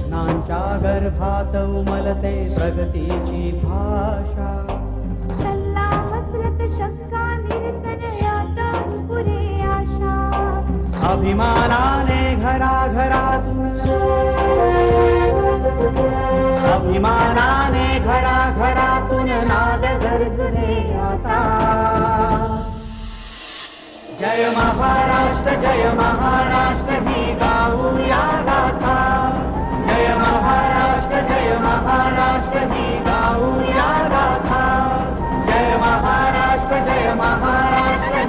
प्रश्नांच्या गर्भात उमलते प्रगतीची भाषा। सल्ला मसलत शंका निरसन यातून पुरे आशा। अभिमानाने घराघरातून, अभिमानाने घराघरातून नाद गरजले आता। जय महाराष्ट्र जय महाराष्ट्र ही गाऊया गाथा। जय महाराष्ट्र ही गाऊया गाथा। जय महाराष्ट्र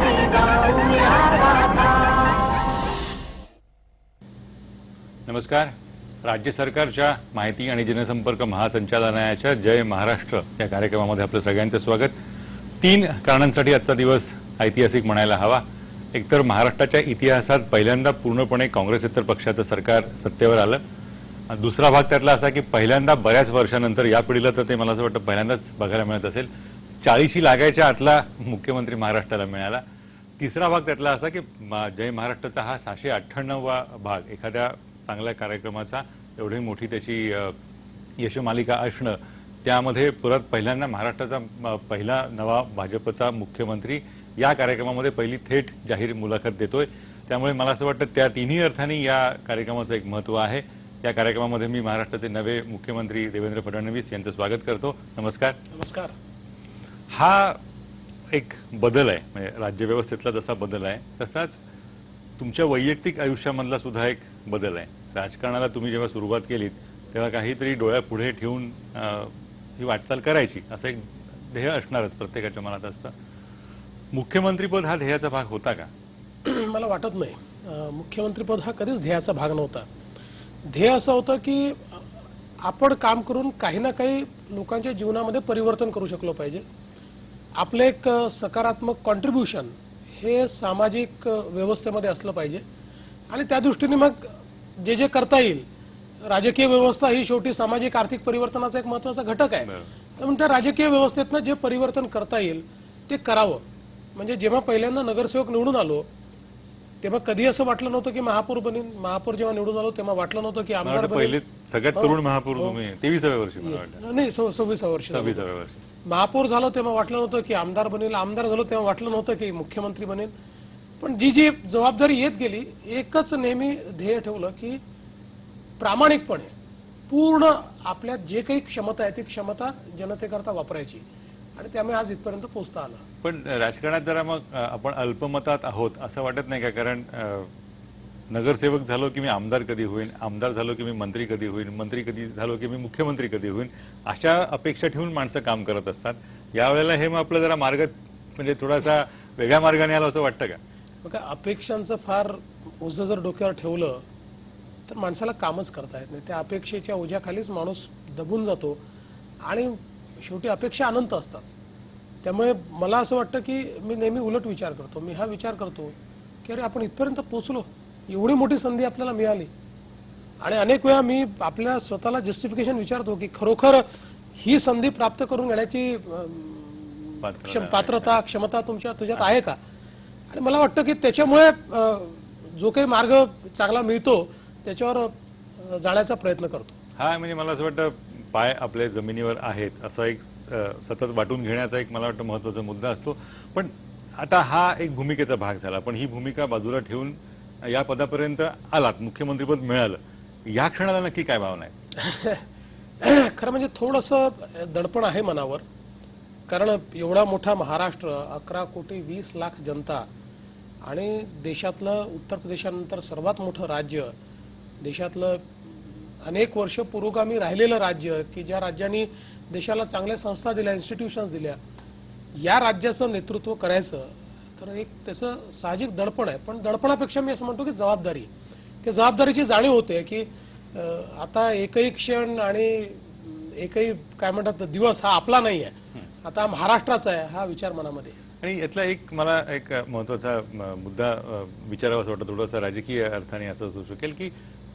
ही गाऊया गाथा। नमस्कार। राज्य सरकारच्या माहिती आणि जनसंपर्क महासंचालनालयाच्या जय महाराष्ट्र या कार्यक्रमामध्ये आपलं सगळ्यांचं स्वागत। 3 कारणांसाठी आजचा दिवस ऐतिहासिक म्हणायला हवा। एकतर महाराष्ट्राच्या इतिहासात पहिल्यांदा पूर्णपणे काँग्रेसेतर पक्षाचं सरकार सत्तेवर आलं। दुसरा भाग त्यातला असा की पहिल्यांदा बऱ्याच वर्षानंतर या पिढीला तर ते मला असं वाटतं पहिल्यांदाच बघायला मिळत असेल 40 लागायच्या आतला मुख्यमंत्री महाराष्ट्राला मिळाला। तिसरा भाग त्यातला असा की जय महाराष्ट्राचा हा 698वा भाग एखाद्या चांगल्या कार्यक्रमाचा एवढी मोठी त्याची यशमालिका असणं, त्यामध्ये परत पहिल्यांदा महाराष्ट्राचा पहिला नवा भाजपचा मुख्यमंत्री या कार्यक्रमामध्ये पहिली थेट जाहीर मुलाखत देतोय। त्यामुळे मला असं वाटतं त्या तिन्ही अर्थांनी या कार्यक्रमाचं एक महत्त्व आहे। या कार्यक्रमामध्ये मी महाराष्ट्राचे नवे मुख्यमंत्री देवेंद्र फडणवीस यांचं स्वागत करतो। नमस्कार। नमस्कार। हा एक बदल आहे, म्हणजे राज्यव्यवस्थेतला जसा बदल आहे तसाच तुमच्या वैयक्तिक आयुष्यामधला सुद्धा एक बदल आहे। राजकारणाला तुम्ही जेव्हा सुरुवात केलीत तेव्हा काहीतरी डोळ्यापुढे ठेवून ही वाटचाल करायची असं एक ध्येय असणारच प्रत्येकाच्या मनात असतं। मुख्यमंत्रीपद हा ध्येयाचा भाग होता का? मला वाटत नाही। मुख्यमंत्रीपद हा कधीच ध्येयाचा भाग नव्हता। ध्येय असं होतं की आपण काम करून काही ना काही लोकांच्या जीवनामध्ये परिवर्तन करू शकलो पाहिजे। आपलं एक सकारात्मक कॉन्ट्रीब्युशन हे सामाजिक व्यवस्थेमध्ये असलं पाहिजे आणि त्या दृष्टीने मग जे जे करता येईल, राजकीय व्यवस्था ही शेवटी सामाजिक आर्थिक परिवर्तनाचा एक महत्त्वाचा घटक आहे। म्हणून त्या राजकीय व्यवस्थेतनं जे परिवर्तन करता येईल ते करावं। म्हणजे जेव्हा पहिल्यांदा नगरसेवक निवडून आलो तेव्हा कधी असं वाटलं नव्हतं की महापौर बनीन। महापौर जेव्हा निवडून आलो तेव्हा वाटलं नव्हतं की आमदार बनीन। पहिले सगळ्यात तरुण महापौर तुम्ही 23व्या वर्षी मला वाटतं। नाही 26व्या वर्षी 26व्या वर्षी महापौर झालो तेव्हा वाटलं नव्हतं की आमदार बनेल। आमदार झालो तेव्हा वाटलं नव्हतं की मुख्यमंत्री बनेल। पण जी जी जबाबदारी येत गेली एकच नेहमी ध्येय ठेवलं की प्रामाणिकपणे पूर्ण आपल्यात जे काही क्षमता आहे ती क्षमता जनतेकरता वापरायची आणि त्यामुळे आज इथपर्यंत पोहोचता आलं। पण राजकारणात जरा मग आपण अल्पमतात आहोत असं वाटत नाही का? कारण नगरसेवक झालो की मी आमदार कधी होईन, आमदार झालो की मी मंत्री कधी होईन, मंत्री कधी झालो की मी मुख्यमंत्री कधी होईन, अशा अपेक्षा ठेवून माणसं काम करत असतात। यावेळेला हे मग आपलं जरा मार्ग म्हणजे थोडासा वेगळ्या मार्गाने आला असं वाटतं का? मग अपेक्षांचं फार ओझं जर डोक्यावर ठेवलं तर माणसाला कामच करता येत नाही। त्या अपेक्षेच्या ओझ्याखालीच माणूस दबून जातो आणि शेवटी अपेक्षा अनंत असतात। त्यामुळे मला असं वाटतं की मी नेहमी उलट विचार करतो। मी हा विचार करतो की अरे आपण इथपर्यंत पोहोचलो, एवढी मोठी संधी आपल्याला मिळाली आणि अनेक वेळा मी आपल्या स्वतःला जस्टिफिकेशन विचारतो की खरोखर ही संधी प्राप्त करून घेण्याची पात्रता क्षमता तुझ्यात आहे का? आणि मला वाटतं की त्याच्यामुळे जो काही मार्ग चांगला मिळतो त्याच्यावर जाण्याचा प्रयत्न करतो। हा म्हणजे मला असं वाटतं पाय आपल्या जमिनीवर आहेत असा एक सतत वाटून घेण्याचा एक मला वाटतं महत्त्वाचा मुद्दा असतो। पण आता हा एक भूमिकेचा भाग झाला, पण ही भूमिका बाजूला ठेवून या पदापर्यंत आलात, मुख्यमंत्रीपद मिळालं, या क्षणाला नक्की काय भावना आहे? खरं म्हणजे थोडंसं दडपण आहे मनावर। कारण एवढा मोठा महाराष्ट्र, 11 कोटी 20 लाख जनता आणि देशातलं उत्तर प्रदेशानंतर सर्वात मोठं राज्य, देशातलं अनेक वर्ष पुरोगामी राहिलेलं राज्य की ज्या राज्यांनी देशाला चांगल्या संस्था दिल्या, इन्स्टिट्यूशन्स दिल्या, या राज्याचं नेतृत्व करायचं तर एक त्याचं साहजिक दडपण आहे। पण दडपणापेक्षा मी असं म्हणतो की जबाबदारी, त्या जबाबदारीची जाणीव होते की आता एकही क्षण आणि एकही काय म्हणतात दिवस हा आपला नाही आहे, आता महाराष्ट्राचा आहे हा विचार मनामध्ये। आणि यातला एक मला एक महत्त्वाचा मुद्दा विचारावा असं वाटतं, थोडासा राजकीय अर्थाने असं असू शकेल की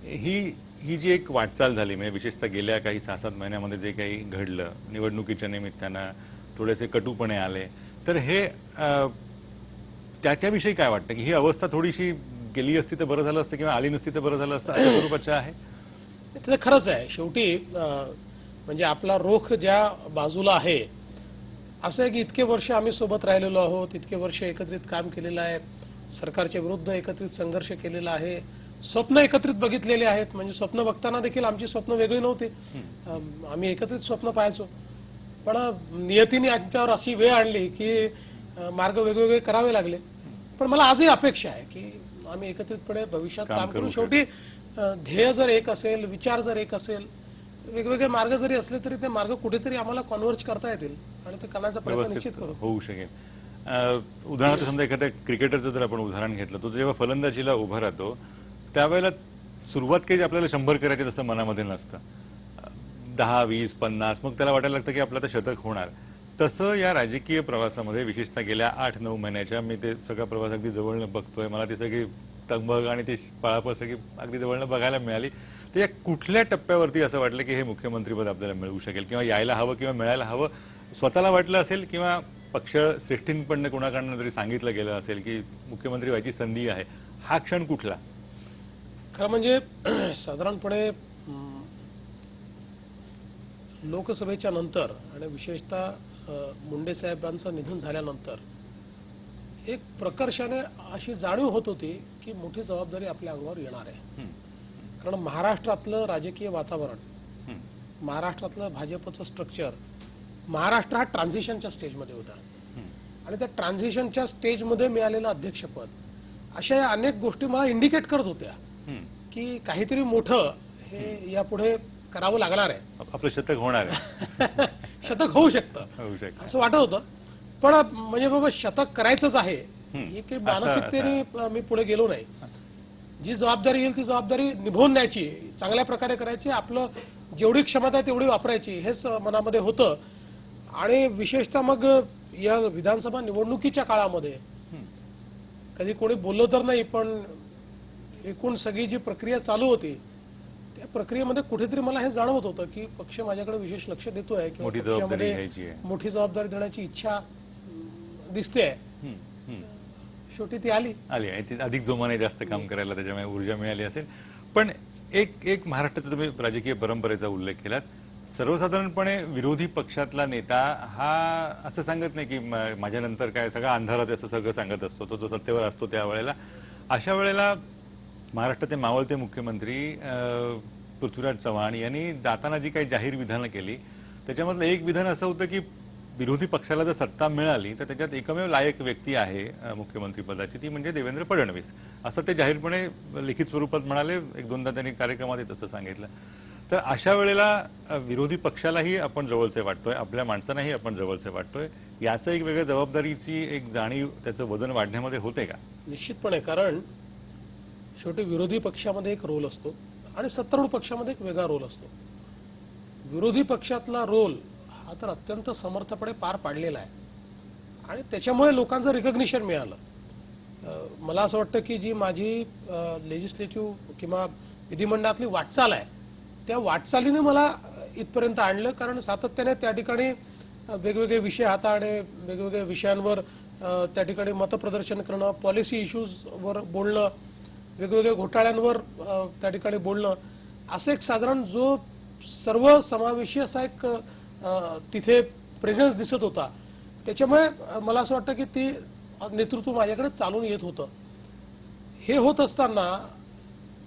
ही जी एक वाटचाल झाली, म्हणजे विशेषतः गेल्या काही 6-7 महिन्यामध्ये जे काही घडलं, निवडणुकीच्या निमित्तानं थोडेसे कटुपणे आले, तर हे त्याच्याविषयी काय वाटतं की ही अवस्था थोडीशी गेली असती तर बरं झालं असतं किंवा आली नसती तर बरं झालं असतं अशा स्वरूपाचं आहे? ते खरंच आहे. शेवटी म्हणजे आपला रोख ज्या बाजूला आहे, असं आहे की इतके वर्ष आम्ही सोबत राहिलेलो आहोत, इतके वर्ष एकत्रित काम केलेलं आहे, सरकारच्या विरुद्ध एकत्रित संघर्ष केलेला आहे, स्वप्न एकत्रित बघितलेले आहेत. म्हणजे स्वप्न बघताना देखील आमची स्वप्न वेगळी नव्हती, आम्ही एकत्रित स्वप्न पाहायचो. पण नियतीने आमच्यावर अशी वेळ आणली की मार्ग वेगवेगळे करावे लागले. पण मला आजही अपेक्षा आहे की आम्ही एकत्रितपणे भविष्यात काम करू. शेवटी ध्येय जर एक असेल, विचार जर एक असेल, वेगवेगळे मार्ग जरी असले तरी ते मार्ग कुठेतरी आम्हाला कॉन्व्हर्ज करता येतील आणि ते करण्याचा प्रयत्न निश्चित करू. होऊ शकेल. उदाहरणार्थ समजा एखाद्या क्रिकेटरचं जर आपण उदाहरण घेतलं, तो जेव्हा फलंदाजीला उभा राहतो त्यावेळेला सुरुवात काही आपल्याला 100 करायची तसं मनामध्ये नसतं. 10, 20, 50 मग त्याला वाटायला लागतं की आपलं तर शतक होणार. तसं या राजकीय प्रवासामध्ये विशेषतः गेल्या 8-9 महिन्याच्या मी ते सगळा प्रवास अगदी जवळनं बघतोय. मला ती सगळी तगबग आणि ती पळापळ सगळी अगदी जवळनं बघायला मिळाली. तर या कुठल्या टप्प्यावरती असं वाटलं की हे मुख्यमंत्रीपद आपल्याला मिळू शकेल किंवा यायला हवं किंवा मिळायला हवं, स्वतःला वाटलं असेल किंवा पक्ष श्रेष्ठींकडनं कोणाकडनं जरी सांगितलं गेलं असेल की मुख्यमंत्री व्हायची संधी आहे, हा क्षण कुठला? खरं म्हणजे साधारणपणे लोकसभेच्या नंतर आणि विशेषतः मुंडे साहेबांचं निधन झाल्यानंतर एक प्रकर्षाने अशी जाणीव होत होती की मोठी जबाबदारी आपल्या अंगावर येणार आहे. कारण महाराष्ट्रातलं राजकीय वातावरण, महाराष्ट्रातलं भाजपचं स्ट्रक्चर, महाराष्ट्र हा ट्रान्झिशनच्या स्टेजमध्ये होता आणि त्या ट्रान्झिशनच्या स्टेजमध्ये मिळालेलं अध्यक्षपद, अशा या अनेक गोष्टी मला इंडिकेट करत होत्या की काहीतरी मोठं हे यापुढे करावं लागणार आहे. आपलं शतक होणार आहे. शतक होऊ शकतं होऊ शकतं असं वाटत होतं. पण म्हणजे बाबा शतक करायचंच आहे ही काही मानसिकतेने मी पुढे गेलो नाही. जी जबाबदारी येईल ती जबाबदारी निभावून न्यायची, चांगल्या प्रकारे करायची, आपलं जेवढी क्षमता आहे तेवढी वापरायची, हेच मनामध्ये होतं. आणि विशेषतः मग या विधानसभा निवडणुकीच्या काळामध्ये कधी कोणी बोललं तर नाही, पण एकूण सगळी जी प्रक्रिया चालू होती त्या प्रक्रियेमध्ये कुठेतरी मला हे जाणवत होतं की पक्ष माझ्याकडे विशेष लक्ष देतोय किंवा पक्षामध्ये मोठी जबाबदारी देण्याची इच्छा दिसते. शेवटी ती आली आणि ती अधिक जोमाने जास्त काम करायला त्याच्यामुळे ऊर्जा मिळाली असेल. पण एक महाराष्ट्राचा तुम्ही राजकीय परंपरेचा उल्लेख केलात. सर्वसाधारणपणे विरोधी पक्षातला नेता हा असं सांगत नाही की माझ्यानंतर काय सगळा अंधारात असं सगळं सांगत असतो. तो सत्तेवर असतो त्यावेळेला. अशा वेळेला महाराष्ट्राचे मावळते मुख्यमंत्री पृथ्वीराज चव्हाण यांनी जाताना जी काही जाहीर विधानं केली त्याच्यामधलं एक विधान असं होतं की विरोधी पक्षाला जर सत्ता मिळाली तर त्याच्यात एकमेव लायक व्यक्ती आहे मुख्यमंत्रीपदाची, ती म्हणजे देवेंद्र फडणवीस, असं ते जाहीरपणे लिखित स्वरूपात म्हणाले. 1-2दा त्यांनी कार्यक्रमात तसं सांगितलं. तर अशा वेळेला विरोधी पक्षालाही आपण जवळचे वाटतोय, आपल्या माणसांनाही आपण जवळचे वाटतोय. याचं एक वेगळ्या जबाबदारीची एक जाणीव, त्याचं वजन वाढण्यामध्ये होते का? निश्चितपणे. कारण शेवटी विरोधी पक्षामध्ये एक रोल असतो आणि सत्तारूढ पक्षामध्ये एक वेगळा रोल असतो. विरोधी पक्षातला रोल हा तर अत्यंत समर्थपणे पार पाडलेला आहे आणि त्याच्यामुळे लोकांचं रिकग्निशन मिळालं. मला असं वाटतं की जी माझी लेजिस्लेटिव्ह किंवा विधिमंडळातली वाटचाल आहे त्या वाटचालीने मला इथपर्यंत आणलं. कारण सातत्याने त्या ठिकाणी वेगवेगळे विषय हाताळणे, वेगवेगळ्या विषयांवर त्या ठिकाणी मतप्रदर्शन करणं, पॉलिसी इश्यूजवर बोलणं, वेगवेगळ्या घोटाळ्यांवर त्या ठिकाणी बोलणं, असं एक साधारण जो सर्व समावेशी असा एक तिथे प्रेझेन्स दिसत होता. त्याच्यामुळे मला असं वाटतं की ती नेतृत्व माझ्याकडे चालून येत होतं. हे होत असताना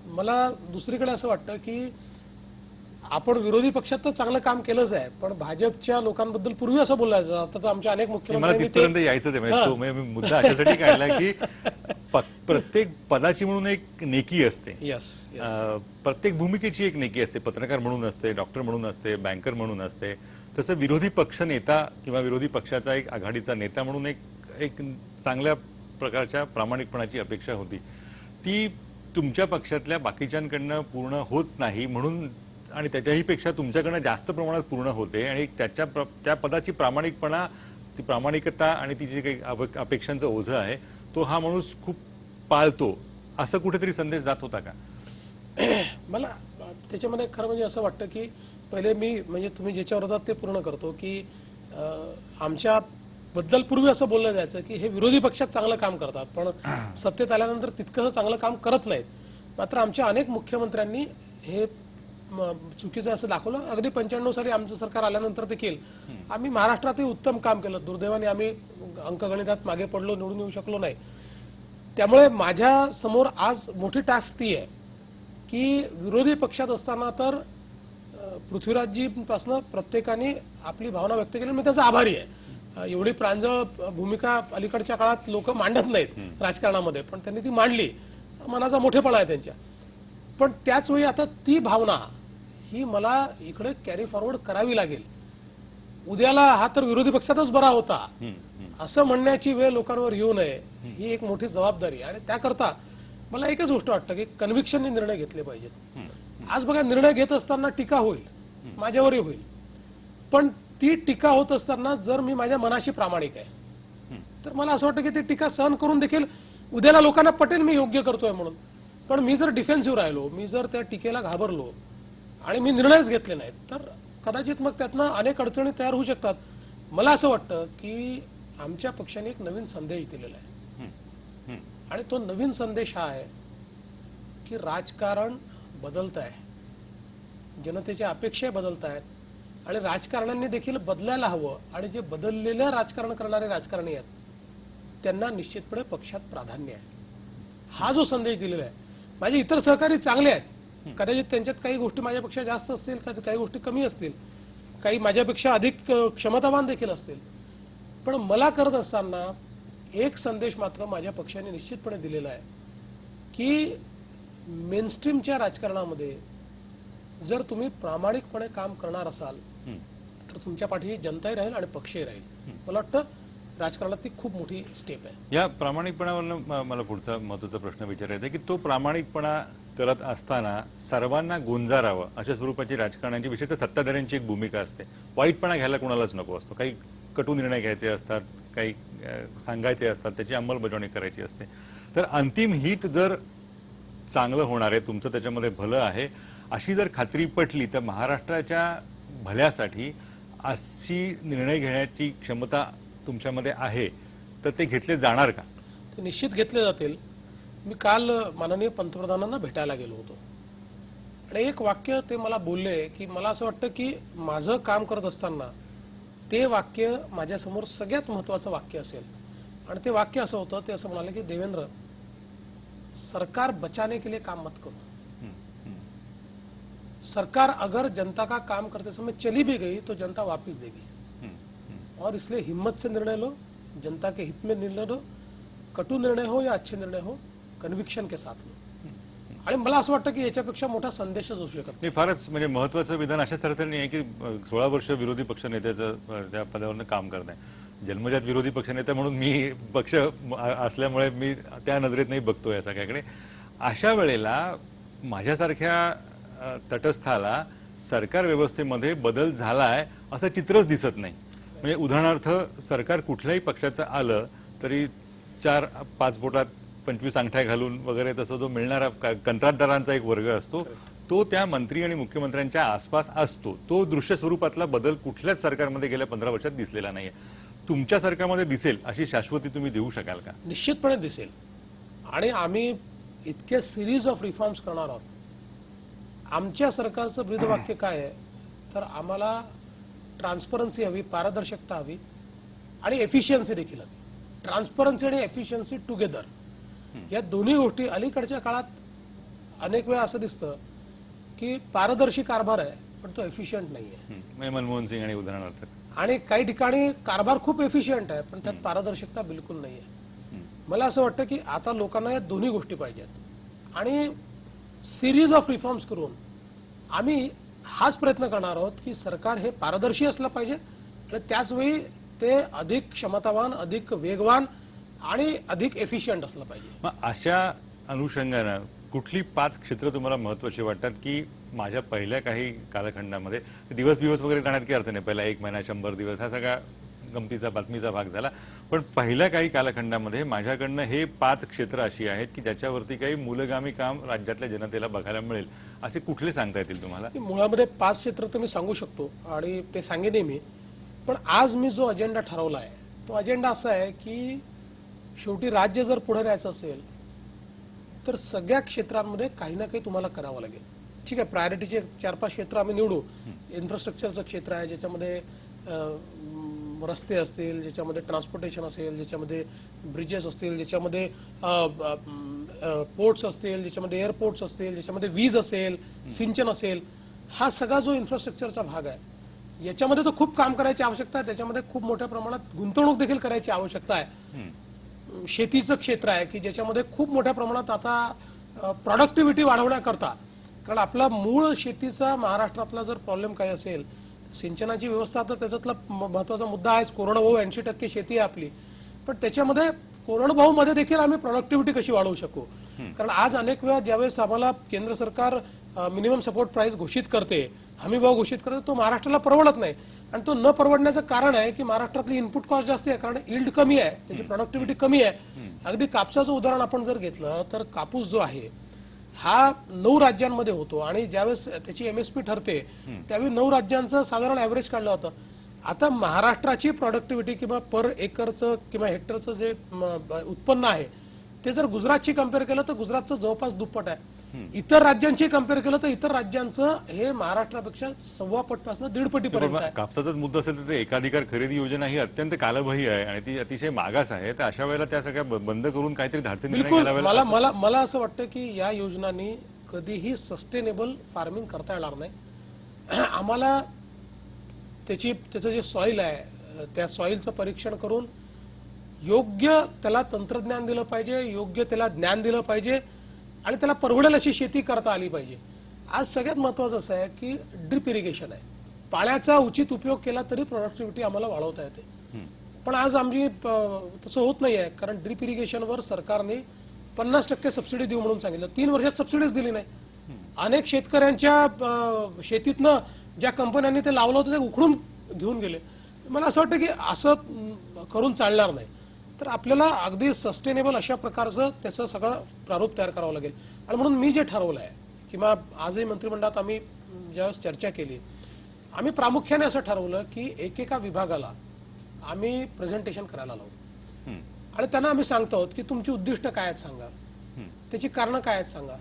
मला दुसरीकडे असं वाटतं की आपण विरोधी पक्षात तर चांगलं काम केलंच आहे, पण भाजपच्या लोकांबद्दल पूर्वी असं बोलायचं. आता तर आमच्या अनेक मुख्यमंत्र्यांनी यायचं आहे. मुद्दा अशासाठी काढला की प्रत्येक पदाची म्हणून एक नेकी असते, प्रत्येक भूमिकेची एक नेकी असते. पत्रकार म्हणून असते, डॉक्टर म्हणून असते, बँकर म्हणून असते. तसं विरोधी पक्ष नेता किंवा विरोधी पक्षाचा एक आघाडीचा नेता म्हणून एक चांगल्या प्रकारच्या प्रामाणिकपणाची अपेक्षा होती. ती तुमच्या पक्षातल्या बाकीच्यांकडनं पूर्ण होत नाही म्हणून, आणि त्याच्याही पेक्षा तुमच्याकडनं जास्त प्रमाणात पूर्ण होते आणि त्या पदाची प्रामाणिकपणा, ती प्रामाणिकता आणि ती जी काही अपेक्षांचं ओझं आहे तो हा माणूस खूप पाळतो, असं कुठेतरी संदेश जात होता का? मला त्याच्यामध्ये खरं म्हणजे असं वाटतं की पहिले मी म्हणजे तुम्ही ज्याच्यावर होतात ते पूर्ण करतो की आमच्याबद्दल पूर्वी असं बोललं जायचं की हे विरोधी पक्षात चांगलं काम करतात पण सत्तेत आल्यानंतर तितकंसं चांगलं काम करत नाहीत. मात्र आमच्या अनेक मुख्यमंत्र्यांनी हे चुकीचं असं दाखवलं. अगदी 95 साली आमचं सरकार आल्यानंतर देखील आम्ही महाराष्ट्रातही उत्तम काम केलं. दुर्दैवाने आम्ही अंकगणितात मागे पडलो, निवडून येऊ शकलो नाही. त्यामुळे माझ्या समोर आज मोठी टास्क ती आहे की विरोधी पक्षात असताना तर पृथ्वीराजजीपासून प्रत्येकाने आपली भावना व्यक्त केली. मी त्याचा आभारी आहे. एवढी प्रांजळ भूमिका अलीकडच्या काळात लोक मांडत नाहीत राजकारणामध्ये, पण त्यांनी ती मांडली. मनाचा मोठेपणा आहे त्यांच्या. पण त्याच वेळी आता ती भावना ही मला इकडे कॅरी फॉरवर्ड करावी लागेल. उद्याला हा तर विरोधी पक्षातच बरा होता असं म्हणण्याची वेळ लोकांवर येऊ नये, ही एक मोठी जबाबदारी. आणि त्याकरता मला एकच गोष्ट वाटतं की कन्व्हिक्शनने निर्णय घेतले पाहिजेत. आज बघा, निर्णय घेत असताना टीका होईल, माझ्यावरही होईल. पण ती टीका होत असताना जर मी माझ्या मनाशी प्रामाणिक आहे तर मला असं वाटतं की ती टीका सहन करून देखील उद्याला लोकांना पटेल मी योग्य करतोय म्हणून. पण मी जर डिफेन्सिव्ह राहिलो, मी जर त्या टीकेला घाबरलो आणि मी निर्णयच घेतले नाहीत तर कदाचित मग त्यातनं अनेक अडचणी तयार होऊ शकतात. मला असं वाटतं की आमच्या पक्षाने एक नवीन संदेश दिलेला आहे आणि तो नवीन संदेश हा आहे की राजकारण बदलत आहे, जनतेच्या अपेक्षा बदलत आहेत आणि राजकारण्यांनी देखील बदलायला हवं. आणि जे बदललेलं राजकारण करणारे राजकारणी आहेत त्यांना निश्चितपणे पक्षात प्राधान्य आहे. हा जो संदेश दिलेला आहे, माझे इतर सहकारी चांगले आहेत, कदाचित त्यांच्यात काही गोष्टी माझ्यापेक्षा जास्त असतील, काही गोष्टी कमी असतील, काही माझ्यापेक्षा अधिक क्षमतावान देखील असतील. पण मला करत असताना एक संदेश मात्र माझ्या पक्षाने निश्चितपणे दिलेला आहे की मेनस्ट्रीमच्या राजकारणामध्ये जर तुम्ही प्रामाणिकपणे काम करणार असाल तर तुमच्या पाठीशी जनताही राहील आणि पक्षही राहील. मला वाटतं राजकारणात ती खूप मोठी स्टेप आहे. या प्रामाणिकपणावरून मला पुढचा महत्त्वाचा प्रश्न विचारायचा आहे की तो प्रामाणिकपणा करत असताना सर्वांना गुंजारावं अशा स्वरूपाची राजकारणाची, विशेषतः सत्ताधाऱ्यांची एक भूमिका असते. वाईटपणा घ्यायला कोणालाच नको असतो. काही कटू निर्णय घ्यायचे असतात, काही सांगायचे असतात, त्याची अंमलबजावणी करायची असते. तर अंतिम हित जर चांगलं होणार आहे, तुमचं त्याच्यामध्ये भलं आहे अशी जर खात्री पटली तर महाराष्ट्राच्या भल्यासाठी अशी निर्णय घेण्याची क्षमता तुमच्यामध्ये आहे तर ते घेतले जाणार का? ते निश्चित घेतले जातील. मी काल माननीय पंतप्रधानांना भेटायला गेलो होतो आणि एक वाक्य ते मला बोलले की मला असं वाटतं की माझं काम करत असताना ते वाक्य माझ्यासमोर सगळ्यात महत्त्वाचं वाक्य असेल. आणि ते वाक्य असं होतं, ते असं म्हणाले की देवेंद्र, सरकार बचाने के लिए काम मत करो. सरकार अगर जनता का काम करते समय चली भी गई तो जनता वापस देगी और इसलिए हिम्मत से निर्णय लो, जनता के हित में निर्णय लो, कटू निर्णय हो या अच्छे निर्णय हो, कन्व्हिक्शन के साथ लो. आणि मला असं वाटतं की याच्यापेक्षा मोठा संदेशच असू शकत नाही. फारच म्हणजे महत्त्वाचं विधान अशाच अर्थाने आहे की 16 वर्ष विरोधी पक्षनेत्याचं त्या पदावरनं काम करत आहे. जन्मजात विरोधी पक्षनेता म्हणून मी पक्ष असल्यामुळे मी त्या नजरेत नाही बघतो या सगळ्याकडे. अशा वेळेला माझ्यासारख्या तटस्थाला सरकार व्यवस्थेमध्ये बदल झालाय असं चित्रच दिसत नाही. म्हणजे उदाहरणार्थ, सरकार कुठल्याही पक्षाचं आलं तरी 4-5 बोटात 25 अंगठ्या घालून वगैरे तसं जो मिळणारा कंत्राटदारांचा एक वर्ग असतो तो त्या मंत्री आणि मुख्यमंत्र्यांच्या आसपास असतो. तो दृश्य स्वरूपातला बदल कुठल्याच सरकारमध्ये गेल्या 15 वर्षात दिसलेला नाहीये. तुमच्या सरकारमध्ये दिसेल अशी शाश्वती तुम्ही देऊ शकाल का? निश्चितपणे दिसेल. आणि आम्ही इतके सिरीज ऑफ रिफॉर्म्स करणार आहोत. आमच्या सरकारचं ब्रीदवाक्य काय आहे तर आम्हाला ट्रान्सपरन्सी हवी, पारदर्शकता हवी आणि एफिशियन्सी देखील हवी. ट्रान्सपरन्सी आणि एफिशियन्सी टुगेदर, या दोन्ही गोष्टी अलीकडच्या काळात अनेक वेळा असं दिसतं की पारदर्शी कारभार आहे पण तो एफिशियंट नाही आहे. मनमोहन सिंग आणि उदाहरणार्थ, आणि काही ठिकाणी कारभार खूप एफिशियंट आहे पण त्यात पारदर्शकता बिलकुल नाही आहे. मला असं वाटतं की आता लोकांना या दोन्ही गोष्टी पाहिजेत आणि सिरीज ऑफ रिफॉर्म्स करून आम्ही हाच प्रयत्न करणार आहोत की सरकार हे पारदर्शी असलं पाहिजे आणि त्याचवेळी ते अधिक क्षमतावान, अधिक वेगवान आणि अधिक एफिशियंट असलं पाहिजे. मग अशा अनुषंगानं कुठली 5 क्षेत्र तुम्हाला महत्त्वाची वाटतात की माझ्या पहिल्या काही कालखंडामध्ये, दिवस वगैरे जाण्यात काही अर्थ नाही, पहिला 1 महिना 100 दिवस हा सगळा गमतीचा बातमीचा भाग झाला, पण पहिल्या काही कालखंडामध्ये माझ्याकडनं हे 5 क्षेत्र अशी आहेत की ज्याच्यावरती काही मूलगामी काम राज्यातल्या जनतेला बघायला मिळेल, असे कुठले सांगता येतील तुम्हाला? मुळामध्ये 5 क्षेत्र तर मी सांगू शकतो आणि ते सांगेन मी. पण आज मी जो अजेंडा ठरवला आहे तो अजेंडा असा आहे की शेवटी राज्य जर पुढे न्यायचं असेल तर सगळ्या क्षेत्रांमध्ये काही ना काही तुम्हाला करावं लागेल. ठीक आहे, प्रायोरिटीचे 4-5 क्षेत्र आम्ही निवडू. इन्फ्रास्ट्रक्चरचं क्षेत्र आहे, ज्याच्यामध्ये रस्ते असतील, ज्याच्यामध्ये ट्रान्सपोर्टेशन असेल, ज्याच्यामध्ये ब्रिजेस असतील, ज्याच्यामध्ये पोर्ट्स असतील, ज्याच्यामध्ये एअरपोर्ट्स असतील, ज्याच्यामध्ये वीज असेल, सिंचन असेल, हा सगळा जो इन्फ्रास्ट्रक्चरचा भाग आहे याच्यामध्ये तर खूप काम करायची आवश्यकता आहे. त्याच्यामध्ये खूप मोठ्या प्रमाणात गुंतवणूक देखील करायची आवश्यकता आहे. शेतीचं क्षेत्र आहे की ज्याच्यामध्ये खूप मोठ्या प्रमाणात आता प्रॉडक्टिव्हिटी वाढवण्याकरता, कारण आपला मूळ शेतीचा महाराष्ट्रातला जर प्रॉब्लेम काही असेल, सिंचनाची व्यवस्था तर त्याच्यातला महत्वाचा मुद्दा आहेच. कोरडवाहू 80% शेती आहे आपली, पण त्याच्यामध्ये कोरडवाहू मध्ये देखील आम्ही प्रॉडक्टिव्हिटी कशी वाढवू शकू. कारण आज अनेक वेळा ज्यावेळेस आम्हाला केंद्र सरकार मिनिमम सपोर्ट प्राइस घोषित करते, हमी भाव घोषित करते, तो महाराष्ट्राला परवडत नाही. आणि तो न परवडण्याचं कारण आहे की महाराष्ट्रातली इनपुट कॉस्ट जास्त आहे, कारण यील्ड कमी आहे, त्याची प्रॉडक्टिव्हिटी कमी आहे. अगदी कापसाचं उदाहरण आपण जर घेतलं तर कापूस जो आहे हा 9 राज्यांमध्ये होतो आणि ज्यावेळेस त्याची MSP ठरते त्यावेळी 9 राज्यांचं साधारण ॲव्हरेज काढलं होतं. आता महाराष्ट्राची प्रॉडक्टिव्हिटी किंवा पर एकरचं किंवा हेक्टरचं जे उत्पन्न आहे ते जर गुजरातची कम्पेअर केलं तर गुजरातचं जवळपास दुप्पट आहे. इतर राज्यांची कम्पेअर केलं तर इतर राज्यांचं हे महाराष्ट्रापेक्षा 1.25 पटपासून 1.5 पटीपर्यंत आहे. कापसाचाच मुद्दा असेल तर ते एकाधिकार खरेदी योजना ही अत्यंत कालबाह्य आहे आणि ती अतिशय मागास आहे. तर अशा वेळेला त्या सगळ्या बंद करून काहीतरी धाडसी निर्णय बिलकुल. घ्यायला मला असं वाटतं की या योजनांनी कधीही सस्टेनेबल फार्मिंग करता येणार नाही. आम्हाला त्याचं जे सॉइल आहे त्या सॉइलचं परीक्षण करून योग्य त्याला तंत्रज्ञान दिलं पाहिजे, योग्य त्याला ज्ञान दिलं पाहिजे आणि त्याला परवडेल अशी शेती करता आली पाहिजे. आज सगळ्यात महत्त्वाचं असं आहे की ड्रिप इरिगेशन आहे. पाण्याचा उचित उपयोग केला तरी प्रोडक्टिव्हिटी आम्हाला वाढवता येते. पण आज आमची तसं होत नाही आहे, कारण ड्रिप इरिगेशनवर सरकारने 50% सबसिडी देऊ म्हणून सांगितलं. 3 वर्षात सबसिडीच दिली नाही. अनेक शेतकऱ्यांच्या शेतीतनं ज्या कंपन्यांनी ते लावलं होतं ते उखडून घेऊन गेले. मला असं वाटतं की असं करून चालणार नाही. तर आपल्याला अगदी सस्टेनेबल अशा प्रकारचं त्याचं सगळं प्रारूप तयार करावं लागेल. आणि म्हणून मी जे ठरवलं आहे किंवा आजही मंत्रिमंडळात आम्ही ज्यावेळेस चर्चा केली, आम्ही प्रामुख्याने असं ठरवलं की एकेका विभागाला आम्ही प्रेझेंटेशन करायला लावू आणि त्यांना आम्ही सांगतो आहोत की तुमची उद्दिष्ट काय आहेत सांगा, त्याची कारणं काय आहेत सांगा,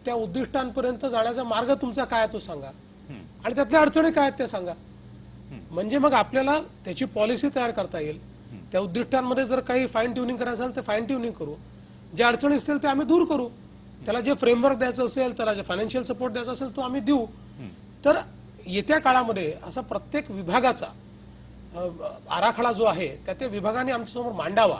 त्या उद्दिष्टांपर्यंत जाण्याचा मार्ग तुमचा काय आहे तो सांगा आणि त्यातल्या अडचणी काय आहेत ते सांगा. म्हणजे मग आपल्याला त्याची पॉलिसी तयार करता येईल. त्या उद्दिष्टांमध्ये जर काही फाईन ट्युनिंग करायचं असेल तर फाईन ट्युनिंग करू, ज्या अडचणी असतील ते आम्ही दूर करू, त्याला जे फ्रेमवर्क द्यायचं असेल, त्याला जे फायनान्शियल सपोर्ट द्यायचा असेल तो आम्ही देऊ. तर येत्या काळामध्ये असा प्रत्येक विभागाचा आराखडा जो आहे त्या विभागाने आमच्यासमोर मांडावा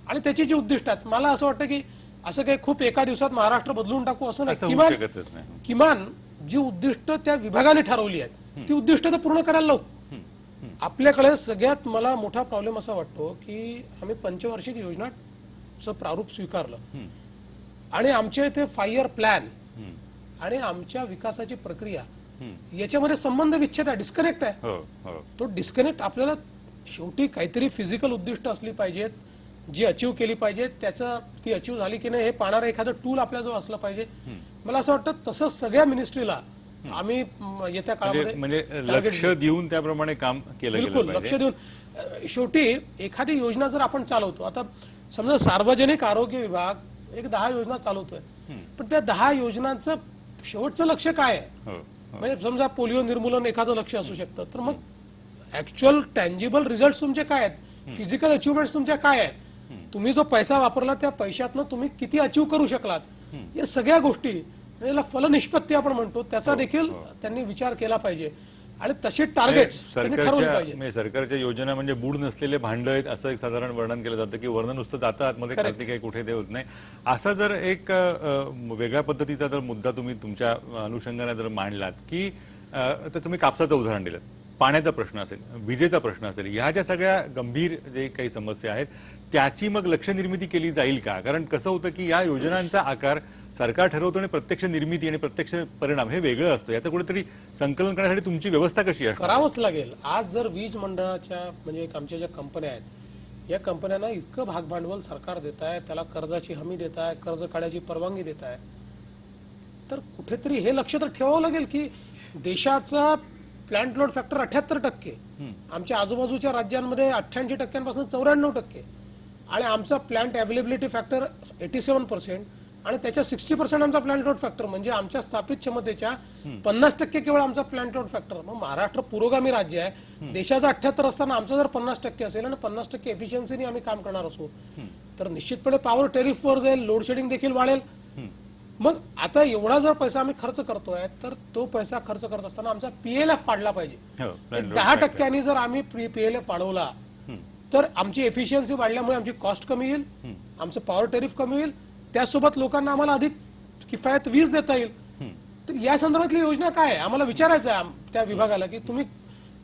आणि त्याची जी उद्दिष्ट आहेत, मला असं वाटतं की असं काही खूप एका दिवसात महाराष्ट्र बदलून टाकू असं नाही. किमान जी उद्दिष्ट त्या विभागाने ठरवली आहेत ती उद्दिष्ट तर पूर्ण करायला लावू. आपल्याकडे सगळ्यात मला मोठा प्रॉब्लेम असा वाटतो की आम्ही पंचवार्षिक योजनाचं प्रारूप स्वीकारलं आणि आमच्या इथे 5 इयर प्लॅन आणि आमच्या विकासाची प्रक्रिया याच्यामध्ये संबंध विच्छेद आहे, डिस्कनेक्ट आहे. तो डिस्कनेक्ट आपल्याला शेवटी काहीतरी फिजिकल उद्दिष्ट असली पाहिजेत जी अचीव केली पाहिजेत. त्याचं ती अचीव झाली की नाही हे पाहणारं एखादं टूल आपल्याजवळ असलं पाहिजे. मला असं वाटतं तसं सगळ्या मिनिस्ट्रीला आम्ही येत्या काळामध्ये म्हणजे लक्ष देऊन त्याप्रमाणे काम केलं गेलं बिलकुल लक्ष देऊन. शेवटी एखादी योजना जर आपण चालवतो, आता समजा सार्वजनिक आरोग्य विभाग एक 10 योजना चालवतोय, पण त्या 10 योजनांचं शेवटचं लक्ष काय आहे? म्हणजे समजा पोलिओ निर्मूलन एखादं लक्ष असू शकतं, तर मग ऍक्च्युअल टँजिबल रिझल्ट तुमचे काय आहेत, फिजिकल अचिव्हमेंट्स तुमच्या काय आहेत, तुम्ही जो पैसा वापरला त्या पैशातनं तुम्ही किती अचीव करू शकलात, या सगळ्या गोष्टी याला फलनिष्पत्ती आपण म्हणतो त्याचा देखील त्यांनी विचार केला पाहिजे आणि तसे टार्गेट्स त्यांनी ठरवले पाहिजे. सरकारच्या योजना म्हणजे बूड नसलेले भांड आहेत असं एक साधारण वर्णन केलं जातं की वर्ण नुसतं जातं आतमध्ये खालती काही कुठे ते होत नाही. असा जर एक वेगळ्या पद्धतीचा जर मुद्दा तुम्ही तुमच्या अनुषंगाने जर मांडलात की तर तुम्ही कापसाचं उदाहरण दिलं, पाण्याचा प्रश्न असेल, विजेचा प्रश्न असेल, ह्या ज्या सगळ्या गंभीर जे काही समस्या आहेत त्याची मग लक्ष निर्मिती केली जाईल का? कारण कसं होतं की या योजनांचा आकार सरकार ठरवतो आणि प्रत्यक्ष निर्मिती आणि प्रत्यक्ष परिणाम हे वेगळं असतं. याचं कुठेतरी संकलन करण्यासाठी तुमची व्यवस्था कशी आहे? करावंच लागेल. आज जर वीज मंडळाच्या म्हणजे आमच्या ज्या कंपन्या आहेत या कंपन्यांना इतकं भागभांडवल सरकार देत आहे, त्याला कर्जाची हमी देत आहे, कर्ज काढायची परवानगी देत आहे, तर कुठेतरी हे लक्ष तर ठेवावं लागेल की देशाचा प्लांट लोड फॅक्टर 78%, आमच्या आजूबाजूच्या राज्यांमध्ये 88% 94% आणि आमचा प्लांट अवेलेबिलिटी फॅक्टर 87%, आणि त्याच्या 60% आमचा प्लांट लोड फॅक्टर म्हणजे आमच्या स्थापित क्षमतेच्या 50% केवळ आमचा प्लांट लोड फॅक्टर. मग महाराष्ट्र पुरोगामी राज्य आहे, देशाचा 78 असताना आमचं जर 50% असेल आणि 50% एफिशियन्सीने आम्ही काम करणार असू तर निश्चितपणे पॉवर टेरिफवर जाईल, लोड शेडिंग देखील वाढेल. मग आता एवढा जर पैसा आम्ही खर्च करतोय तर तो पैसा खर्च करत असताना आमचा पीएलएफ वाढला पाहिजे. हो, plan load 10% जर आम्ही पीएलएफ वाढवला तर आमची एफिशियन्सी वाढल्यामुळे आमची कॉस्ट कमी येईल, आमचं पॉवर टेरिफ कमी होईल, त्यासोबत लोकांना आम्हाला अधिक किफायत वीज देता येईल. तर या संदर्भातली योजना काय आहे आम्हाला विचारायचं आहे त्या विभागाला की तुम्ही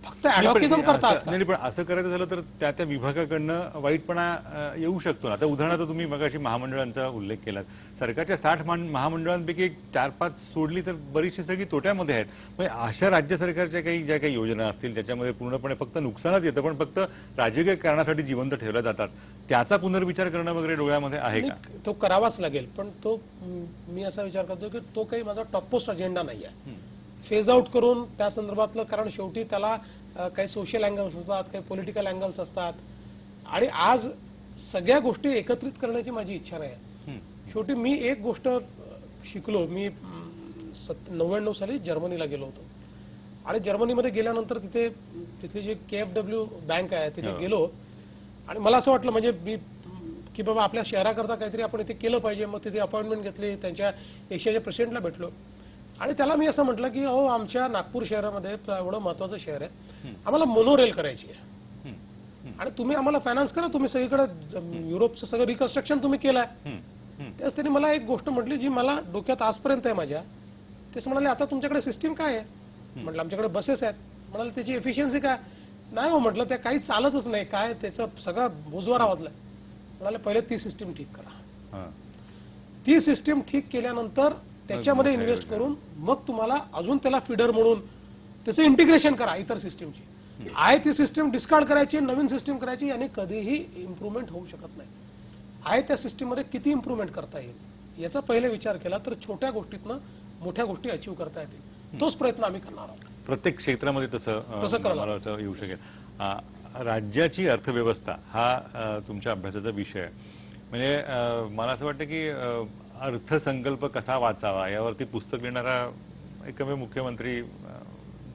फक्त ॲडव्होकेझम करतात का? नाही पण असं करायचं झालं तर त्या विभागाकडनं वाईटपणा येऊ शकतो ना. आता उदाहरणार्थ तुम्ही मगाशी महामंडळांचा उल्लेख केला, सरकारच्या 60 महामंडळांपैकी एक 4-5 सोडली तर बरीचशी सगळी तोट्यामध्ये आहेत. म्हणजे अशा राज्य सरकारच्या ज्या काही योजना असतील त्याच्यामध्ये पूर्णपणे फक्त नुकसानच येतं, पण फक्त राजकीय कारणासाठी जिवंत ठेवल्या जातात, त्याचा पुनर्विचार करणं वगैरे डोळ्यामध्ये आहे का? तो करावाच लागेल, पण तो मी असा विचार करतो की तो काही माझा टॉप पोस्ट अजेंडा नाही आहे. फेज आउट करून त्या संदर्भातलं, कारण शेवटी त्याला काही सोशल अँगल्स असतात, काही पॉलिटिकल अँगल्स असतात आणि आज सगळ्या गोष्टी एकत्रित करण्याची माझी इच्छा नाही. शेवटी मी एक गोष्ट शिकलो, मी 99 साली जर्मनीला गेलो होतो आणि जर्मनीमध्ये गेल्यानंतर तिथली जी KfW बँक आहे तिथे गेलो आणि मला असं वाटलं म्हणजे मी की बाबा आपल्या शहराकरता काहीतरी आपण इथे केलं पाहिजे. मग तिथे अपॉइंटमेंट घेतली, त्यांच्या एशियाच्या प्रेसिडेंटला भेटलो आणि त्याला मी असं म्हटलं की अहो आमच्या नागपूर शहरामध्ये एवढं महत्वाचं शहर आहे, आम्हाला मोनोरेल करायची आहे आणि तुम्ही आम्हाला फायनान्स करा, तुम्ही सगळीकडे युरोपचं सगळं रिकन्स्ट्रक्शन तुम्ही केलंय. त्याच त्यांनी मला एक गोष्ट म्हटली जी मला डोक्यात आजपर्यंत आहे माझ्या. तेच म्हणाले आता तुमच्याकडे सिस्टीम काय आहे? म्हटलं आमच्याकडे बसेस आहेत. म्हणाले त्याची एफिशियन्सी काय? नाही हो म्हटलं त्या काही चालतच नाही, काय त्याचं सगळं बोजवारा वाजलाय. म्हणाले पहिले ती सिस्टीम ठीक करा. ती सिस्टीम ठीक केल्यानंतर त्याच्यामध्ये इन्व्हेस्ट करून मग तुम्हाला अजून त्याला फीडर म्हणून त्याचं इंटिग्रेशन करा इतर सिस्टीमची. आहे ती सिस्टीम डिस्कार्ड करायची, नवीन सिस्टीम करायची, याने कधीही इम्प्रूव्हमेंट होऊ शकत नाही. आहे त्या सिस्टीममध्ये किती इम्प्रूव्हमेंट करता येईल याचा पहिले विचार केला तर छोट्या गोष्टीतनं मोठ्या गोष्टी अचीव करता येतील. तोच प्रयत्न आम्ही करणार आहोत. प्रत्येक क्षेत्रामध्ये तसं मला येऊ शकेल. राज्याची अर्थव्यवस्था हा तुमच्या अभ्यासाचा विषय आहे. म्हणजे मला असं वाटतं की अर्थसंकल्प कसा वाचावा यावरती पुस्तक लिहिणारा एकमेव मुख्यमंत्री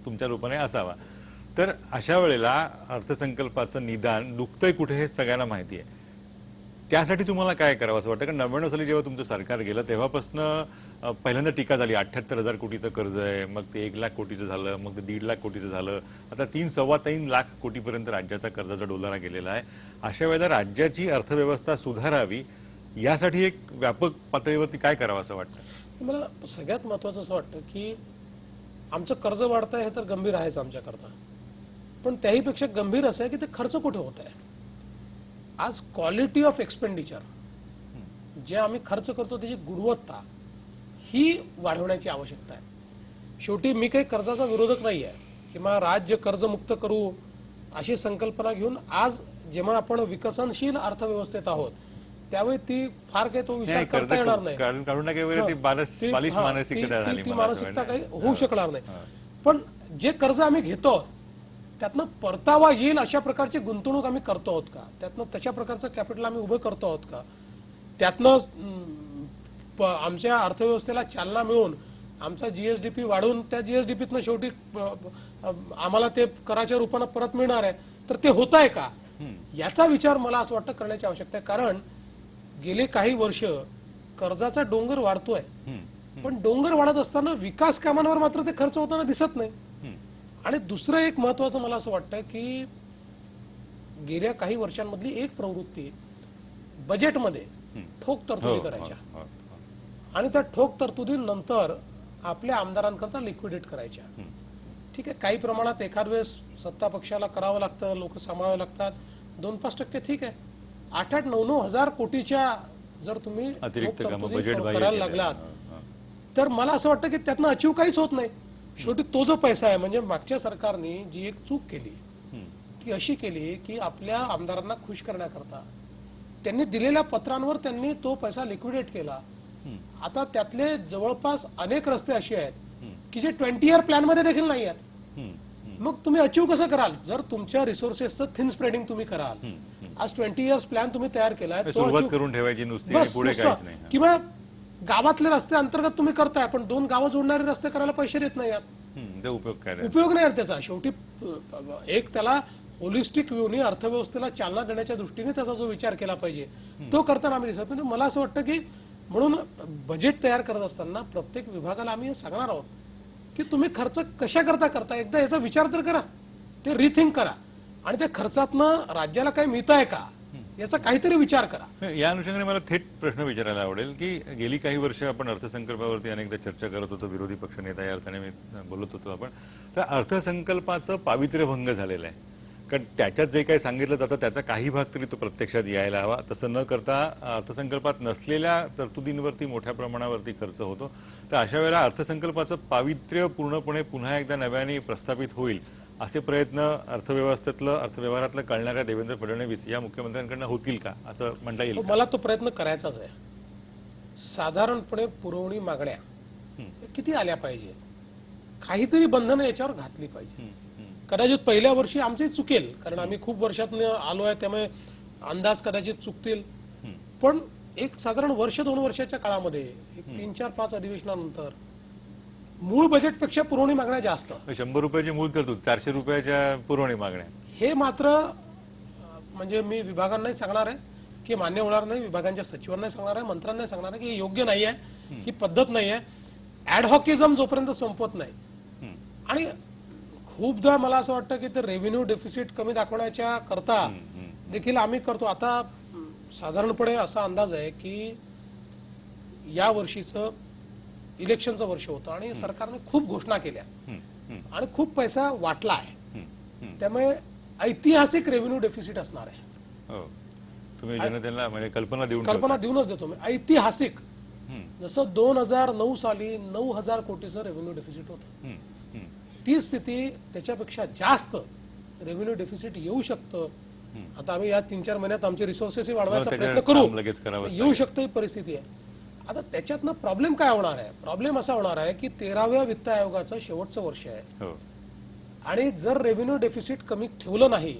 तुमच्या रूपाने असावा. तर अशा वेळेला अर्थसंकल्पाचं निदान दुखतंय कुठे हे सगळ्यांना माहिती आहे. त्यासाठी तुम्हाला काय करावं असं वाटतं? कारण 99 साली जेव्हा तुमचं सरकार गेलं तेव्हापासून पहिल्यांदा टीका झाली, 78,000 कोटीचं कर्ज आहे, मग ते 1 लाख कोटीचं झालं, मग ते 1.5 लाख कोटीचं झालं, आता 3-3.25 लाख कोटीपर्यंत राज्याचा कर्जाचा डोलारा गेलेला आहे. अशा वेळेला राज्याची अर्थव्यवस्था सुधारावी यासाठी एक व्यापक पातळीवरती काय करावं असं वाटतं? मला सगळ्यात महत्वाचं असं वाटतं की आमचं कर्ज वाढत आहे हे तर गंभीर आहेच आमच्याकरता, पण त्याहीपेक्षा गंभीर असं आहे की ते खर्च कुठे होत आहे. आज क्वालिटी ऑफ एक्सपेंडिचर जे आम्ही खर्च करतो त्याची गुणवत्ता ही वाढवण्याची आवश्यकता आहे. शेवटी मी काही कर्जाचा विरोधक नाही आहे किंवा राज्य कर्जमुक्त करू अशी संकल्पना घेऊन आज जेव्हा आपण विकसनशील अर्थव्यवस्थेत आहोत त्यावेळी ती फार काही तो विचार करता येणार नाही. ती मानसिकता काही होऊ शकणार नाही. पण जे कर्ज आम्ही घेतो त्यातनं परतावा येईल अशा प्रकारची गुंतवणूक आम्ही करतो आहोत का? त्यातनं तशा प्रकारचं कॅपिटल आम्ही उभं करतो आहोत का? त्यातनं आमच्या अर्थव्यवस्थेला चालना मिळून आमचा GSDP वाढून त्या GSDPतनं शेवटी आम्हाला ते कराच्या रूपानं परत मिळणार आहे, तर ते होत आहे का याचा विचार मला असं वाटतं करण्याची आवश्यकता आहे. कारण गेले काही वर्ष कर्जाचा डोंगर वाढतोय, पण डोंगर वाढत असताना विकास कामांवर मात्र ते खर्च होताना दिसत नाही. आणि दुसरं एक महत्वाचं मला असं वाटतं की गेल्या काही वर्षांमधली एक प्रवृत्ती बजेटमध्ये ठोक तरतुदी करायच्या आणि त्या ठोक तरतुदीनंतर आपल्या आमदारांकरता लिक्विडेट करायच्या. ठीक आहे, काही प्रमाणात एखाद वेळेस सत्ता पक्षाला करावं लागतं, लोक सांभाळावे लागतात, 2-5% ठीक आहे. 8-9 हजार कोटीच्या जर तुम्ही करायला लागलात तर मला असं वाटतं की त्यातनं अचीव काहीच होत नाही. शेवटी तो जो पैसा आहे म्हणजे मागच्या सरकारने जी एक चूक केली ती अशी केली की आपल्या आमदारांना खुश करण्याकरता त्यांनी दिलेल्या पत्रांवर त्यांनी तो पैसा लिक्विडेट केला. आता त्यातले जवळपास अनेक रस्ते असे आहेत की जे 20 इयर प्लॅन मध्ये देखील नाही आहेत. मग तुम्ही अचीव कसं कराल? जर तुमच्या रिसोर्सेसचं थिन स्प्रेडिंग तुम्ही कराल. आज 20 इयर्स प्लॅन तुम्ही तयार केलाय सुरुवात करून ठेवायची नुसती आणि पुढे काहीच नाही किंवा गावातले रस्ते अंतर्गत तुम्ही करताय, पण 2 गावं जोडणारे रस्ते करायला पैसे देत नाही आहात. ते उपयोग काय रे? उपयोग नाही आहे त्याचा. शेवटी एक त्याला होलिस्टिक व्ह्यूनी अर्थव्यवस्थेला चालना देण्याच्या दृष्टीने त्याचा जो विचार केला पाहिजे तो करताना आम्ही दिसत नाही. मला असं वाटतं की म्हणून बजेट तयार करत असताना प्रत्येक विभागाला आम्ही हे सांगणार आहोत की तुम्ही खर्च कशा करता एकदा याचा विचार तर करा, ते रिथिंक करा आणि त्या खर्चातनं राज्याला काही मिळत आहे का याचा काहीतरी विचार करा. या अनुषंगाने मला थेट प्रश्न विचारायला आवडेल की गेली काही वर्ष आपण अर्थसंकल्पावरती अनेकदा चर्चा करत होतो, विरोधी पक्षनेता या अर्थाने मी बोलत होतो आपण, तर अर्थसंकल्पाचं पावित्र्यभंग झालेलं आहे. कारण त्याच्यात जे काही सांगितलं जातं त्याचा काही भाग तरी तो प्रत्यक्षात यायला हवा. तसं न करता अर्थसंकल्पात नसलेल्या तरतुदींवरती मोठ्या प्रमाणावरती खर्च होतो. तर अशा वेळेला अर्थसंकल्पाचं पावित्र्य पूर्णपणे पुन्हा एकदा नव्याने प्रस्थापित होईल असे प्रयत्न अर्थव्यवहारातलं कळणाऱ्या देवेंद्र फडणवीस या मुख्यमंत्र्यांकडनं होतील का असं म्हणता येईल? मला तो प्रयत्न करायचाच आहे. साधारणपणे पुरवणी मागण्या किती आल्या पाहिजे, काहीतरी बंधनं याच्यावर घातली पाहिजे. कदाचित पहिल्या वर्षी आमचे चुकेल, कारण आम्ही खूप वर्षातून आलो आहे, त्यामुळे अंदाज कदाचित चुकतील. पण एक साधारण 1-2 वर्षाच्या काळामध्ये 3-4-5 अधिवेशनानंतर मूळ बजेटपेक्षा पुरवणी मागण्या जास्त. 100 रुपयाची मूळ तरतूद, 400 रुपयाच्या पुरवणी मागण्या, हे मात्र म्हणजे मी विभागांनाही सांगणार आहे की मान्य होणार नाही, विभागांच्या सचिवांनाही सांगणार आहे, मंत्र्यांनाही सांगणार आहे की हे योग्य नाही आहे, ही पद्धत नाही आहे. ॲडहॉकिझम जोपर्यंत संपत नाही. आणि खूपदा मला असं वाटतं की ते रेव्हेन्यू डेफिसिट कमी दाखवण्याच्या करता देखील आम्ही करतो. आता साधारणपणे असा अंदाज आहे की या वर्षीचं इलेक्शनचं वर्ष होतं आणि सरकारने खूप घोषणा केल्या आणि खूप पैसा वाटला आहे, त्यामुळे ऐतिहासिक रेव्हेन्यू डेफिसिट असणार आहे. तुम्ही जनतेला म्हणजे कल्पना देऊनच देतो मी. ऐतिहासिक, जसं 2009 साली 9,000 कोटीचं रेव्हेन्यू डेफिसिट होतं, ती स्थिती त्याच्यापेक्षा जास्त रेव्हेन्यू डेफिसिट येऊ शकतं. आता आम्ही या 3-4 महिन्यात आमचे रिसोर्सेसही वाढवायचा प्रयत्न करू, येऊ शकतं ही परिस्थिती आहे. आता त्याच्यातनं प्रॉब्लेम काय होणार आहे? प्रॉब्लेम असा होणार आहे की 13व्या वित्त आयोगाचं शेवटचं वर्ष आहे आणि जर रेव्हेन्यू डेफिसिट कमी ठेवलं नाही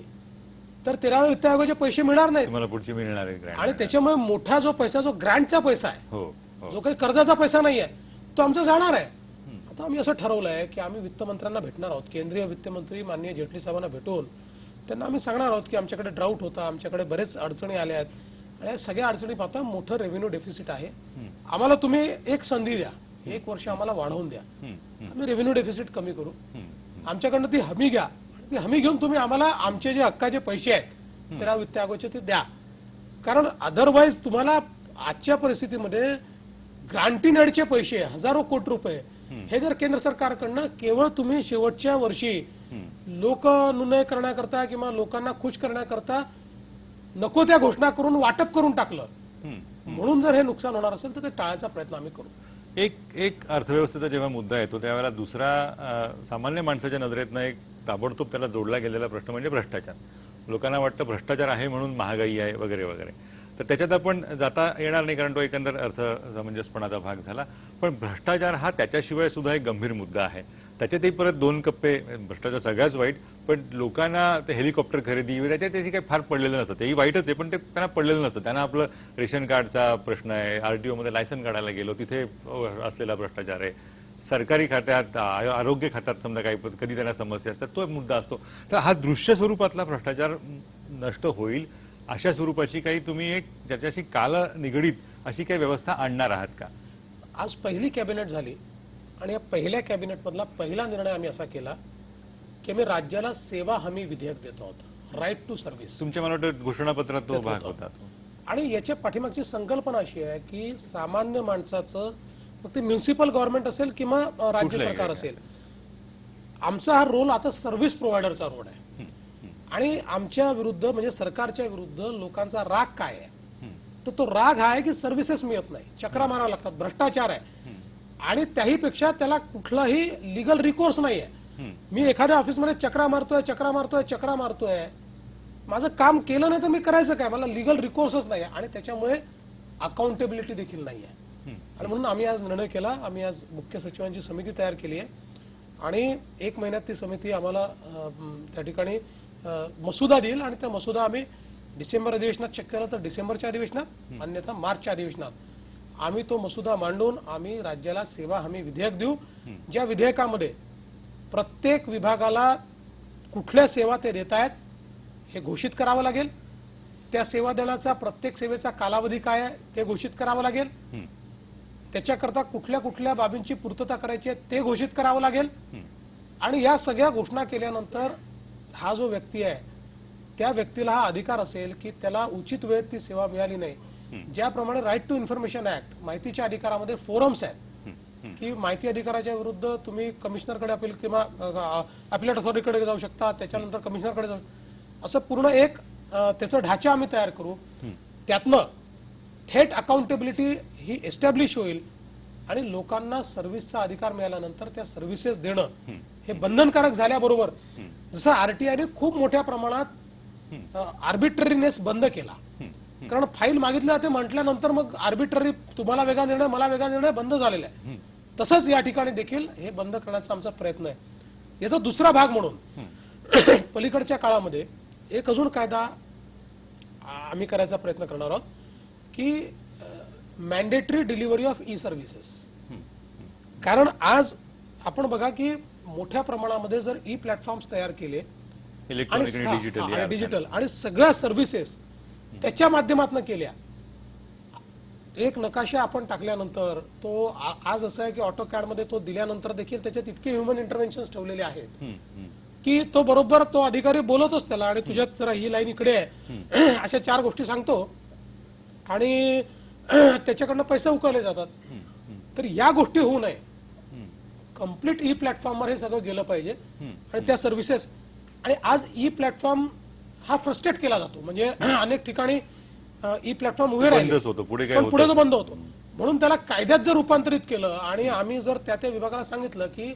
तर 13व्या वित्त आयोगाचे पैसे मिळणार नाहीत, तुम्हाला पुढची मिळणार आहे. आणि त्याच्यामुळे मोठा जो पैसा, जो ग्रँटचा पैसा आहे, जो काही कर्जाचा पैसा नाही आहे, तो आमचा जाणार आहे. आता आम्ही असं ठरवलं आहे की आम्ही वित्तमंत्र्यांना भेटणार आहोत, केंद्रीय वित्तमंत्री माननीय जेटली साहेबांना भेटून त्यांना आम्ही सांगणार आहोत की आमच्याकडे ड्राऊट होता, आमच्याकडे बरेच अडचणी आल्या आहेत आणि या सगळ्या अडचणी पाहता मोठं रेव्हेन्यू डेफिसिट आहे. आम्हाला तुम्ही एक संधी द्या, 1 वर्ष आम्हाला वाढवून द्या, आम्ही रेव्हेन्यू डेफिसिट कमी करू. आमच्याकडनं ती हमी घ्या, ती हमी घेऊन तुम्ही आम्हाला आमचे जे हक्काचे पैसे आहेत त्या वित्त आयोगाचे ते द्या. कारण अदरवाईज तुम्हाला आजच्या परिस्थितीमध्ये ग्रांटिंग एडचे पैसे हजारो कोटी रुपये हे जर केंद्र सरकारकडनं केवळ तुम्ही शेवटच्या वर्षी लोकनुनय करण्याकरता किंवा लोकांना खुश करण्याकरता नको त्या घोषणा करून वाटप करून टाकलं, म्हणून जर हे नुकसान होणार असेल तर ते टाळायचा प्रयत्न आम्ही करू. एक अर्थव्यवस्थेचा जेव्हा मुद्दा येतो त्यावेळेला दुसरा सामान्य माणसाच्या नजरेतनं एक ताबडतोब त्याला जोडला गेलेला प्रश्न म्हणजे भ्रष्टाचार. लोकांना वाटतं भ्रष्टाचार आहे म्हणून महागाई आहे वगैरे वगैरे. तर त्याच्यात आपण जाता येणार नाही कारण तो एकंदर अर्थसमंजसपणाचा भाग झाला. पण भ्रष्टाचार हा त्याच्याशिवाय सुद्धा एक गंभीर मुद्दा आहे. त्याच्यातही परत 2 कप्पे. भ्रष्टाचार सगळ्याच वाईट, पण लोकांना ते हेलिकॉप्टर खरेदी त्याच्यात त्याची काही फार पडलेलं नसतं. तेही वाईटच आहे, पण ते त्यांना पडलेलं नसतं. त्यांना आपलं रेशन कार्डचा प्रश्न आहे, RTO मध्ये लायसन काढायला गेलो तिथे असलेला भ्रष्टाचार आहे, सरकारी खात्यात, आरोग्य खात्यात समजा काही कधी त्यांना समस्या असतात, तो एक मुद्दा असतो. तर हा दृश्य स्वरूपातला भ्रष्टाचार नष्ट होईल अशा स्वरूपाची काही तुम्ही एक ज्याच्याशी काल निगडीत अशी काही व्यवस्था आणणार आहात का? आज पहिली कॅबिनेट झाली आणि या पहिल्या कॅबिनेटमधला पहिला निर्णय आम्ही असा केला की आम्ही राज्याला सेवा हमी विधेयक देतो आहोत, राईट टू सर्व्हिस. तुमच्या मला वाटतं घोषणापत्रात तो भाग होता. आणि याच्या पाठीमागची संकल्पना अशी आहे की सामान्य माणसाचं, मग ते म्युन्सिपल गव्हर्नमेंट असेल किंवा राज्य सरकार असेल, आमचा हा रोल आता सर्व्हिस प्रोव्हायडरचा रोल आहे. आणि आमच्या विरुद्ध म्हणजे सरकारच्या विरुद्ध लोकांचा राग काय आहे, तर तो राग हा आहे की सर्व्हिसेस मिळत नाही, चक्रा मारावं लागतात, भ्रष्टाचार आहे आणि त्याहीपेक्षा त्याला कुठलाही लिगल रिकोर्स नाही आहे. मी एखाद्या ऑफिसमध्ये चक्रा मारतोय, माझं काम केलं नाही तर मी करायचं काय, मला लिगल रिकोर्सच नाही आहे आणि त्याच्यामुळे अकाउंटेबिलिटी देखील नाही आहे. आणि म्हणून आम्ही आज निर्णय केला, आम्ही आज मुख्य सचिवांची समिती तयार केली आहे आणि 1 महिन्यात ती समिती आम्हाला त्या ठिकाणी मसुदा देईल आणि त्या मसुदा आम्ही डिसेंबर अधिवेशनात चेक केला तर डिसेंबरच्या अधिवेशनात, अन्यथा मार्चच्या अधिवेशनात आम्ही तो मसुदा मांडून आम्ही राज्याला सेवा हमी विधेयक देऊ, ज्या विधेयकामध्ये प्रत्येक विभागाला कुठल्या सेवा ते देत आहेत हे घोषित करावं लागेल, त्या सेवा देण्याचा प्रत्येक सेवेचा कालावधी काय आहे ते घोषित करावं लागेल, त्याच्याकरता कुठल्या कुठल्या बाबींची पूर्तता करायची आहे ते घोषित करावं लागेल, आणि या सगळ्या घोषणा केल्यानंतर हा जो व्यक्ती आहे त्या व्यक्तीला हा अधिकार असेल की त्याला उचित वेळेत ती सेवा मिळाली नाही, ज्याप्रमाणे राईट टू इन्फॉर्मेशन ऍक्ट माहितीच्या अधिकारामध्ये फोरम्स आहेत की माहिती अधिकाराच्या विरुद्ध तुम्ही कमिशनरकडे अपील किंवा अपीलेट अथॉरिटीकडे जाऊ शकता, त्याच्यानंतर कमिशनरकडे जाऊ, असं पूर्ण एक त्याचा ढाचा आम्ही तयार करू, त्यातनं थेट अकाउंटेबिलिटी ही एस्टॅब्लिश होईल आणि लोकांना सर्व्हिसचा अधिकार मिळाल्यानंतर त्या सर्व्हिसेस देणं हे बंधनकारक झाल्याबरोबर जसं आरटीआयने खूप मोठ्या प्रमाणात आर्बिट्ररीनेस बंद केला, कारण फाईल मागितली जाते म्हटल्यानंतर मग आर्बिट्ररी तुम्हाला वेगळा निर्णय मला वेगळा निर्णय बंद झालेला आहे, तसंच या ठिकाणी देखील हे बंद करण्याचा आमचा प्रयत्न आहे. याचा दुसरा भाग म्हणून पलीकडच्या काळामध्ये एक अजून कायदा आम्ही करायचा प्रयत्न करणार आहोत की mandatory delivery of E services. कारण आज आपण बघा की मोठ्या प्रमाणामध्ये जर ई प्लॅटफॉर्म्स तयार केले आणि डिजिटल आणि सगळ्या सर्व्हिसेस त्याच्या माध्यमातून केल्या, एक नकाशा आपण टाकल्यानंतर तो आज असं आहे की ऑटो कॅड मध्ये तो दिल्यानंतर देखील त्याच्यात इतके ह्युमन इंटरव्हेन्शन ठेवलेले आहेत की तो बरोबर तो अधिकारी बोलतच त्याला आणि तुझ्यात जरा ही लाईन इकडे आहे अशा 4 गोष्टी सांगतो आणि त्याच्याकडनं पैसे उकळले जातात. तर या गोष्टी होऊ नये, कम्प्लीट ई प्लॅटफॉर्मवर हे सगळं गेलं पाहिजे आणि त्या सर्व्हिसेस. आणि आज ई प्लॅटफॉर्म हा फ्रस्ट्रेट केला जातो, म्हणजे अनेक ठिकाणी ई प्लॅटफॉर्म उभे राहिले पण पुढे तो बंद होतो, म्हणून त्याला कायद्यात जर रूपांतरित केलं आणि आम्ही जर त्या विभागाला सांगितलं की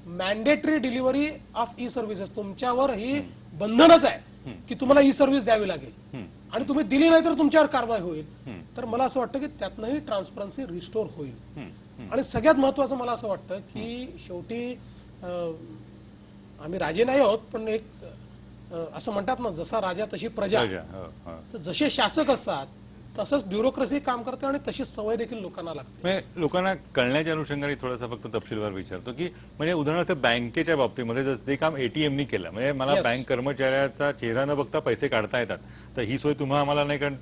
mandatory delivery of E services, तुमच्यावर ही बंधनच आहे की तुम्हाला ई सर्व्हिस द्यावी लागेल आणि तुम्ही दिली नाही तर तुमच्यावर कारवाई होईल, तर मला असं वाटतं की त्यातनंही ट्रान्सपरन्सी रिस्टोर होईल. आणि सगळ्यात महत्वाचं मला असं वाटतं की शेवटी आम्ही राजे नाही आहोत, पण एक असं म्हणतात ना जसा राजा तशी प्रजा, तर जसे शासक असतात तसंच ब्युरोक्रेसी काम करते आणि तशीच सवय देखील लोकांना लागते. लोकांना कळण्याच्या अनुषंगाने थोडासा फक्त तपशीलवार विचारतो की म्हणजे उदाहरणार्थ बँकेच्या बाबतीमध्ये जर ते काम एटीएमनी केलं, म्हणजे मला बँक कर्मचाऱ्याचा चेहरा न बघता पैसे काढता येतात, तर ही सोय तुम्हा आम्हाला नाही, कारण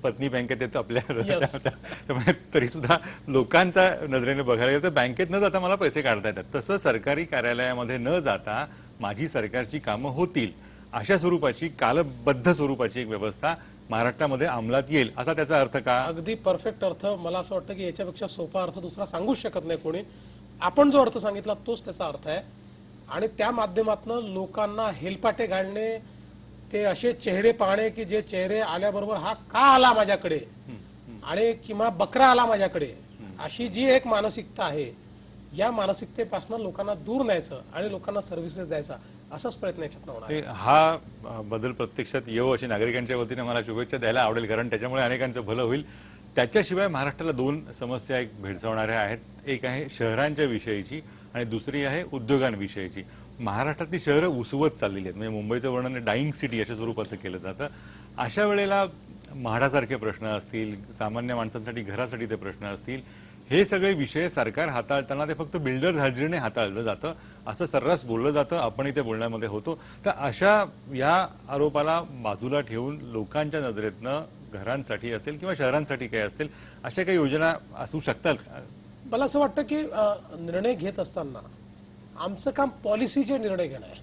पत्नी बँकेत येतं आपल्या तरी सुद्धा लोकांच्या नजरेने बघायला गेलं तर बँकेत न जाता मला पैसे काढता येतात. तसं सरकारी कार्यालयामध्ये न जाता माझी सरकारची कामं होतील अशा स्वरूपाची कालबद्ध स्वरूपाची एक व्यवस्था महाराष्ट्रामध्ये अंमलात येईल असा त्याचा अर्थ का? अगदी परफेक्ट अर्थ. मला असं वाटतं की याच्यापेक्षा सोपा अर्थ दुसरा सांगूच शकत नाही कोणी. आपण जो अर्थ सांगितला तोच त्याचा अर्थ आहे आणि त्या माध्यमातून लोकांना हेलपाटे घालणे, ते असे चेहरे पाहणे की जे चेहरे आल्याबरोबर हा का आला माझ्याकडे आणि किंवा बकरा आला माझ्याकडे, अशी जी एक मानसिकता आहे, या मानसिकतेपासून लोकांना दूर न्यायचं आणि लोकांना सर्व्हिसेस द्यायचा असाच प्रयत्न याच्यात होणार. हा बदल प्रत्यक्षात येऊ अशी नागरिकांच्या वतीने मला शुभेच्छा द्यायला आवडेल, कारण त्याच्यामुळे अनेकांचं भलं होईल. त्याच्याशिवाय महाराष्ट्राला 2 समस्या एक भेडसावणाऱ्या आहेत. एक आहे शहरांच्या विषयीची आणि दुसरी आहे उद्योगांविषयीची. महाराष्ट्रातली शहरं उसवत चाललेली आहेत, म्हणजे मुंबईचं वर्णन डाईंग सिटी अशा स्वरूपाचं केलं जातं. अशा वेळेला म्हाडासारखे प्रश्न असतील, सामान्य माणसांसाठी घरासाठी ते प्रश्न असतील, हे सगळे विषय सरकार हाताळताना ते फक्त बिल्डर हजेरीने हाताळलं जातं असं सर्रास बोललं जातं, आपणही त्या बोलण्यामध्ये होतो. तर अशा या आरोपाला बाजूला ठेवून लोकांच्या नजरेतनं घरांसाठी असेल किंवा शहरांसाठी काय असतील अशा काही योजना असू शकतात? मला असं वाटतं की निर्णय घेत असताना आमचं काम पॉलिसीचे निर्णय घेणं आहे.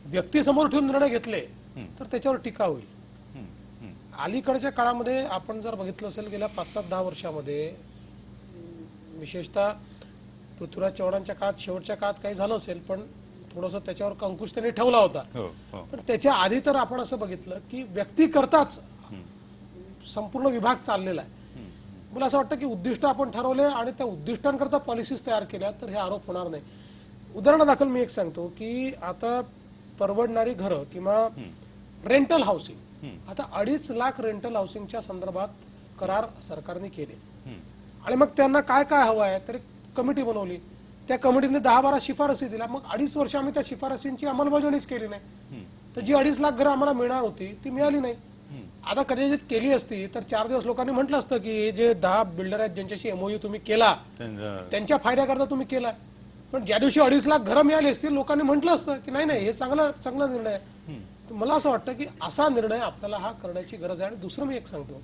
व्यक्तीसमोर ठेवून निर्णय घेतले तर त्याच्यावर टीका होईल. अलीकडच्या काळामध्ये आपण जर बघितलं असेल गेल्या 5-7-10 वर्षामध्ये विशेषतः पृथ्वीराज चव्हाणांच्या काळात शेवटच्या काळात काही झालं असेल, पण थोडंसं त्याच्यावर अंकुश त्यांनी ठेवला होता. पण त्याच्या आधी तर आपण असं बघितलं की व्यक्ती करताच संपूर्ण विभाग चाललेला आहे. मला असं वाटतं की उद्दिष्ट आपण ठरवले आणि त्या उद्दिष्टांकरता पॉलिसीज तयार केल्या तर हे आरोप होणार नाही. उदाहरणादाखल मी एक सांगतो की आता परवडणारी घरं किंवा रेंटल हाऊसिंग, आता 2.5 लाख रेंटल हाऊसिंगच्या संदर्भात करार सरकारने केले आणि मग त्यांना काय काय हवं आहे तर एक कमिटी बनवली. त्या कमिटीने 10-12 शिफारसी दिल्या. मग 2.5 वर्ष आम्ही त्या शिफारसींची अंमलबजावणीच केली नाही, तर जी 2.5 लाख घरं आम्हाला मिळणार होती ती मिळाली नाही. आता कदाचित केली असती तर 4 दिवस लोकांनी म्हटलं असतं की हे जे 10 बिल्डर आहेत ज्यांच्याशी MOU तुम्ही केला त्यांच्या फायद्याकरता तुम्ही केला. पण ज्या दिवशी 2.5 लाख घरं मिळाली असतील लोकांनी म्हटलं असतं की नाही नाही हे चांगला निर्णय आहे. तर मला असं वाटतं की असा निर्णय आपल्याला हा करण्याची गरज आहे. आणि दुसरं मी एक सांगतो,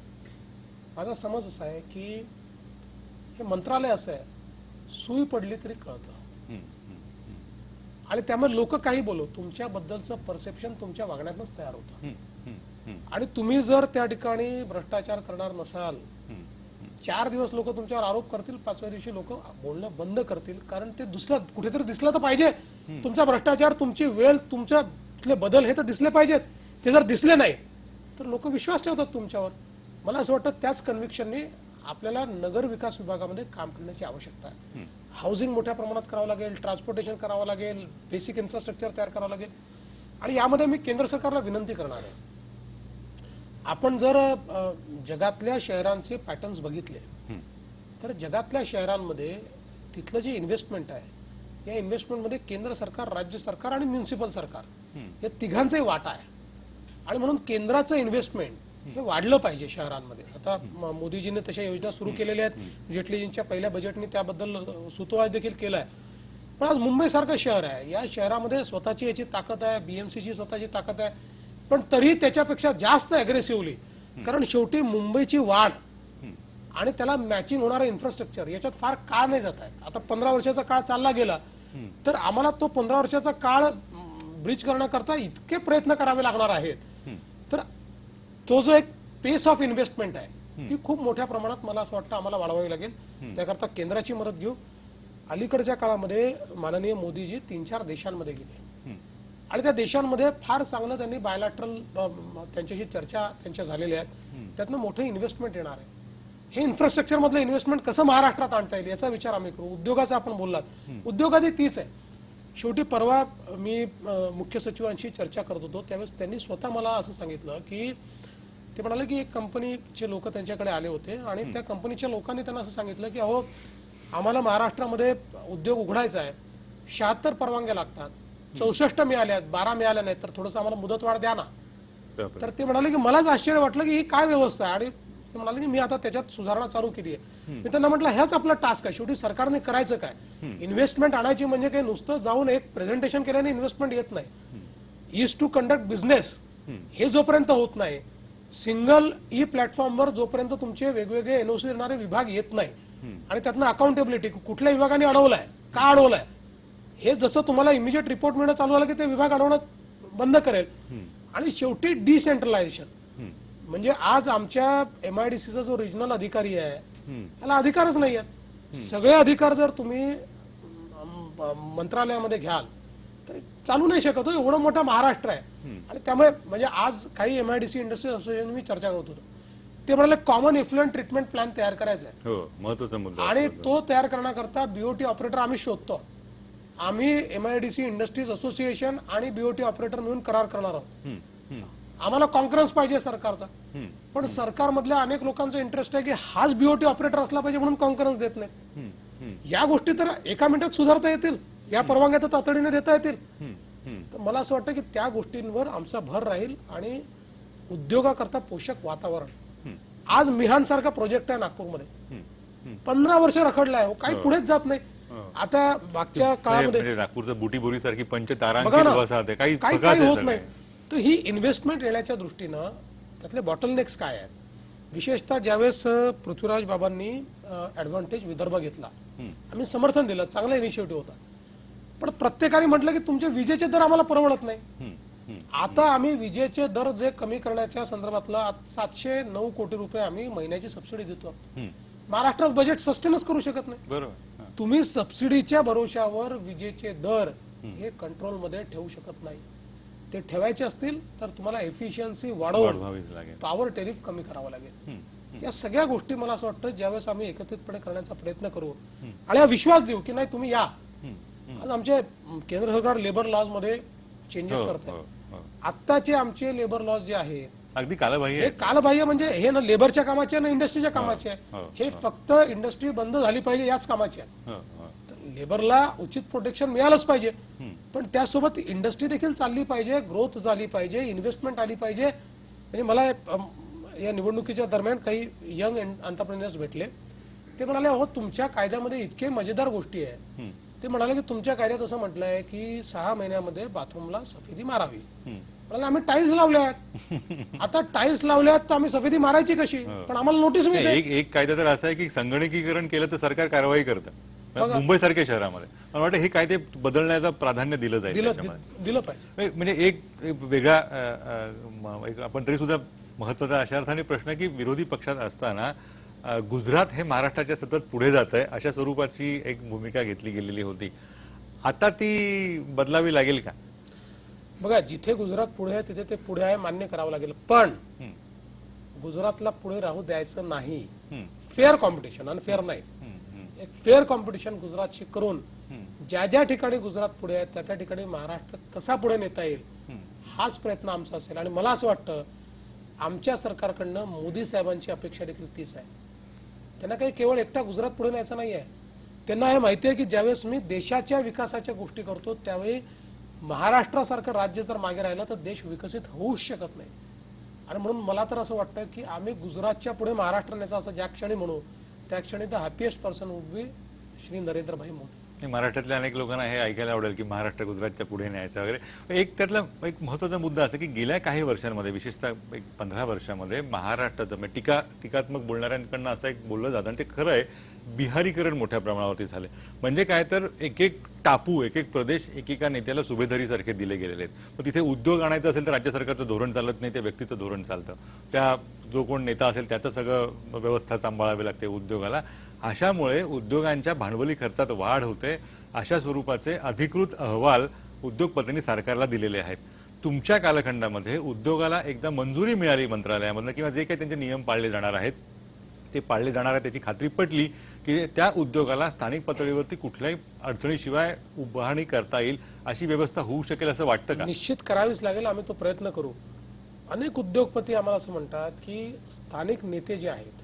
माझा समज असा आहे की हे मंत्रालय असं आहे, सुई पडली तरी कळतं. आणि त्यामुळे लोक काही बोलो, तुमच्याबद्दलचं परसेप्शन तुमच्या वागण्यातच तयार होतं. आणि तुम्ही जर त्या ठिकाणी भ्रष्टाचार करणार नसाल, 4 दिवस लोक तुमच्यावर आरोप करतील, 5व्या दिवशी लोक बोलणं बंद करतील. कारण ते दुसरं कुठेतरी दिसलं तर पाहिजे. तुमचा भ्रष्टाचार, तुमची वेळ, तुमच्यातले बदल हे तर दिसले पाहिजेत. ते जर दिसले नाही तर लोक विश्वास ठेवतात तुमच्यावर. मला असं वाटतं त्याच कन्व्हिक्शनने आपल्याला नगर विकास विभागामध्ये काम करण्याची आवश्यकता आहे. हाऊसिंग मोठ्या प्रमाणात करावं लागेल, ट्रान्सपोर्टेशन करावं लागेल, बेसिक इन्फ्रास्ट्रक्चर तयार करावं लागेल. आणि यामध्ये मी केंद्र सरकारला विनंती करणार आहे, आपण जर जगातल्या शहरांचे पॅटर्न्स बघितले तर जगातल्या शहरांमध्ये तिथलं जे इन्व्हेस्टमेंट आहे, या इन्व्हेस्टमेंटमध्ये केंद्र सरकार, राज्य सरकार आणि म्युनिसिपल सरकार या तिघांचाही वाटा आहे. आणि म्हणून केंद्राचं इन्व्हेस्टमेंट हे वाढलं पाहिजे शहरांमध्ये. आता मोदीजींनी तशा योजना सुरू केलेल्या आहेत, जेटलीजींच्या पहिल्या बजेटने त्याबद्दल सुतोवाच देखील केला आहे. पण आज मुंबईसारखं शहर आहे, या शहरामध्ये स्वतःची याची ताकद आहे, BMCची स्वतःची ताकद आहे, पण तरी त्याच्यापेक्षा जास्त अग्रेसिव्हली. कारण शेवटी मुंबईची वाढ आणि त्याला मॅचिंग होणारं इन्फ्रास्ट्रक्चर याच्यात फार काळ नाही जात आहे. आता 15 वर्षाचा काळ चालला गेला तर आम्हाला तो 15 वर्षाचा काळ ब्रिज करण्याकरता इतके प्रयत्न करावे लागणार आहेत. तर तो जो एक पेस ऑफ इन्व्हेस्टमेंट आहे ती खूप मोठ्या प्रमाणात मला असं वाटतं आम्हाला वाढवावी लागेल. त्याकरता केंद्राची मदत घेऊ. अलीकडच्या काळामध्ये माननीय मोदीजी 3-4 देशांमध्ये गेले आणि त्या देशांमध्ये फार चांगलं त्यांनी बायलॅटरल त्यांच्याशी चर्चा त्यांच्या झालेल्या आहेत. त्यातनं मोठं इन्व्हेस्टमेंट येणार आहे. हे इन्फ्रास्ट्रक्चर मधलं इन्व्हेस्टमेंट कसं महाराष्ट्रात आणता येईल याचा विचार आम्ही करू. उद्योगाचा आपण बोललात, उद्योगादी तीच आहे. शेवटी परवा मी मुख्य सचिवांशी चर्चा करत होतो त्यावेळेस त्यांनी स्वतः मला असं सांगितलं की ते म्हणाले की एक कंपनीचे लोक त्यांच्याकडे आले होते आणि त्या कंपनीच्या लोकांनी त्यांना असं सांगितलं की अहो आम्हाला महाराष्ट्रामध्ये उद्योग उघडायचा आहे, 76 परवानग्या लागतात, 64 मिळाल्या, 12 मिळाल्या नाहीत, तर थोडंसं आम्हाला मुदतवाढ द्या ना. तर ते म्हणाले की मलाच आश्चर्य वाटलं की ही काय व्यवस्था आहे. आणि ते म्हणाले की मी आता त्याच्यात सुधारणा चालू केली आहे. मी त्यांना म्हटलं ह्याच आपला टास्क आहे. शेवटी सरकारने करायचं काय, इन्व्हेस्टमेंट आणायची म्हणजे काही नुसतं जाऊन एक प्रेझेंटेशन केल्याने इन्व्हेस्टमेंट येत नाही. इज टू कंडक्ट बिझनेस हे जोपर्यंत होत नाही, सिंगल प्लॅटफॉर्मवर जोपर्यंत तुमचे वेगवेगळे NOC देणारे विभाग येत नाही आणि त्यातनं अकाउंटेबिलिटी कुठल्या विभागाने अडवलाय, का अडवलाय, हे जसं तुम्हाला इमिजिएट रिपोर्ट मिळणं चालू झालं की ते विभाग अडवणं बंद करेल. आणि शेवटी डिसेंट्रलायझेशन म्हणजे आज आमच्या MIDCचा जो रिजनल अधिकारी आहे त्याला अधिकारच नाही आहेत. सगळे अधिकार जर तुम्ही मंत्रालयामध्ये घ्याल तर चालू नाही शकत. एवढं मोठा महाराष्ट्र आहे. आणि त्यामुळे म्हणजे आज काही MIDC इंडस्ट्री असोसिएशन मी चर्चा करत होतो, ते म्हणाले कॉमन इफ्लुएंट ट्रीटमेंट प्लॅन तयार करायचा आहे. हो, महत्त्वाचा मुद्दा. आणि तो तयार करण्याकरता BOT ऑपरेटर आम्ही शोधतो. आम्ही MIDC इंडस्ट्रीज असोसिएशन आणि BOT ऑपरेटर मिळून करार करणार आहोत. आम्हाला कॉन्फरन्स पाहिजे सरकारचा, पण सरकारमधल्या अनेक लोकांचा इंटरेस्ट आहे की हाच BOT ऑपरेटर असला पाहिजे म्हणून कॉन्फरन्स देत नाही. या गोष्टी तर एका मिनिटात सुधारता येतील, या परवानग्या तर तातडीने देता येतील. तर मला असं वाटतं की त्या गोष्टींवर आमचा भर राहील आणि उद्योगाकरता पोषक वातावरण. आज मिहान सारखा प्रोजेक्ट आहे नागपूरमध्ये, 15 वर्ष रखडला आहे, काही पुढेच जात नाही. आता मागच्या काळामध्ये म्हणजे नागपूरचं बुटीबोरी सारखी पंचतारांकित वसाहत आहे, काही होत नाही. तर ही इन्व्हेस्टमेंट येण्याच्या दृष्टीनं त्यातले बॉटलनेक्स काय आहेत, विशेषतः ज्यावेळेस पृथ्वीराज बाबांनी ऍडव्हान्टेज विदर्भ घेतला, आम्ही समर्थन दिलं, चांगला इनिशिएटिव्ह होता. पण प्रत्येकाने म्हटलं की तुमचे विजेचे दर आम्हाला परवडत नाही. आता आम्ही विजेचे दर जे कमी करण्याच्या संदर्भातला 709 कोटी रुपये आम्ही महिन्याची सबसिडी देतो. महाराष्ट्रात बजेट सस्टेनच करू शकत नाही. बरोबर. तुम्ही सबसिडीच्या भरोशावर विजेचे दर हे कंट्रोलमध्ये ठेवू शकत नाही. ते ठेवायचे असतील तर तुम्हाला एफिशियन्सी वाढवून पॉवर टेरिफ कमी करावं लागेल. या सगळ्या गोष्टी मला असं वाटतं ज्यावेळेस आम्ही एकत्रितपणे करण्याचा प्रयत्न करू आणि हा विश्वास देऊ की नाही तुम्ही या. आज आमचे केंद्र सरकार लेबर लॉज मध्ये चेंजेस करत आहे. आत्ताचे आमचे लेबर लॉज जे आहेत अगदी कालबाह्य, हे कालबाह्य म्हणजे हे ना लेबरच्या कामाचे ना इंडस्ट्रीच्या कामाचे आहे. हे फक्त इंडस्ट्री बंद झाली पाहिजे याच कामाचे आहे. लेबरला उचित प्रोटेक्शन मिळालंच पाहिजे, पण त्यासोबत इंडस्ट्री देखील चालली पाहिजे, ग्रोथ झाली पाहिजे, इन्व्हेस्टमेंट आली पाहिजे. म्हणजे मला या निवडणुकीच्या दरम्यान काही यंग एंटरप्रेन्युअर्स भेटले. ते म्हणाले अहो तुमच्या कायद्यामध्ये इतके मजेदार गोष्टी आहे. ते म्हणाले की तुमच्या कायद्यात असं म्हटलं आहे की 6 महिन्यामध्ये बाथरूमला सफेदी मारावी. म्हणाले आम्ही टाईल्स लावल्यात, आता टाईल्स लावल्यात तर आम्ही सफेदी मारायची कशी, पण आम्हाला नोटीस मिळते. एक कायदा तर असा आहे की संगणकीकरण केलं तर सरकार कारवाई करतं. मुंबई सारख्या शहरामध्ये मला वाटतं हे कायदे बदलण्याचं प्राधान्य दिलं जाईल त्याच्यामध्ये. दिलं पाहिजे. म्हणजे एक वेगळा आपण तरी सुद्धा महत्वाचा अशा अर्थाने प्रश्न आहे की विरोधी पक्षात असताना गुजरात हे महाराष्ट्राच्या सतत पुढे जात आहे अशा स्वरूपाची एक भूमिका घेतली गेलेली होती. आता ती बदलावी लागेल का? बघा जिथे गुजरात पुढे आहे तिथे ते पुढे आहे मान्य करावं लागेल, पण गुजरातला पुढे राहू द्यायचं नाही. फेअर कॉम्पिटिशन, अनफेअर नाही. एक फेअर कॉम्पिटिशन गुजरातशी करून ज्या ज्या ठिकाणी गुजरात पुढे आहे त्या त्या ठिकाणी महाराष्ट्र कसा पुढे नेता येईल हाच प्रयत्न आमचा असेल. आणि मला असं वाटतं आमच्या सरकारकडनं मोदी साहेबांची अपेक्षा देखील तीच आहे. त्यांना काही केवळ एकटा गुजरात पुढे न्यायचं नाही आहे. त्यांना हे माहिती आहे की ज्यावेळेस मी देशाच्या विकासाच्या गोष्टी करतो त्यावेळी महाराष्ट्रासारखं राज्य जर मागे राहिलं तर देश विकसित होऊच शकत नाही. आणि म्हणून मला तर असं वाटतं की आम्ही गुजरातच्या पुढे महाराष्ट्र न्यायचं असं ज्या क्षणी म्हणू त्या क्षणी the happiest person would be Shri Narendrabhai Modi. महाराष्ट्रातल्या अनेक लोकांना हे ऐकायला आवडेल की महाराष्ट्र गुजरातच्या पुढे न्यायचं वगैरे. एक त्यातला एक महत्त्वाचा मुद्दा असा की गेल्या काही वर्षांमध्ये विशेषतः एक 15 वर्षामध्ये महाराष्ट्राचं म्हणजे टीकात्मक बोलणाऱ्यांकडनं असं एक बोललं जातं आणि ते खरं आहे, बिहारीकरण मोठ्या प्रमाणावरती झाले. म्हणजे काय तर एक एक टापू एक एक प्रदेश एकेका नेत्याला सुभेदारीसारखे दिले गेलेले आहेत. मग तिथे उद्योग आणायचं असेल तर राज्य सरकारचं धोरण चालत नाही, त्या व्यक्तीचं धोरण चालतं. त्या जो कोण नेता असेल त्याचं सगळं व्यवस्था सांभाळावी लागते उद्योगाला. अशामुळे उद्योगांच्या भांडवली खर्चात वाढ होते. अशा स्वरूपाचे अधिकृत अहवाल उद्योगपतींनी सरकारला दिलेले आहेत. तुमच्या कालखंडामध्ये उद्योगाला एकदा मंजुरी मिळाली मंत्रालयामधून किंवा जे काही त्यांचे नियम पाळले जाणार आहेत ते पाळले जाणार आहे त्याची खात्री पटली की त्या उद्योगाला स्थानिक पातळीवरती कुठल्याही अडचणीशिवाय उभारणी करता येईल अशी व्यवस्था होऊ शकेल असं वाटतं का? निश्चित करावीच लागेल. आम्ही तो प्रयत्न करू. अनेक उद्योगपती आम्हाला असं म्हणतात की स्थानिक नेते जे आहेत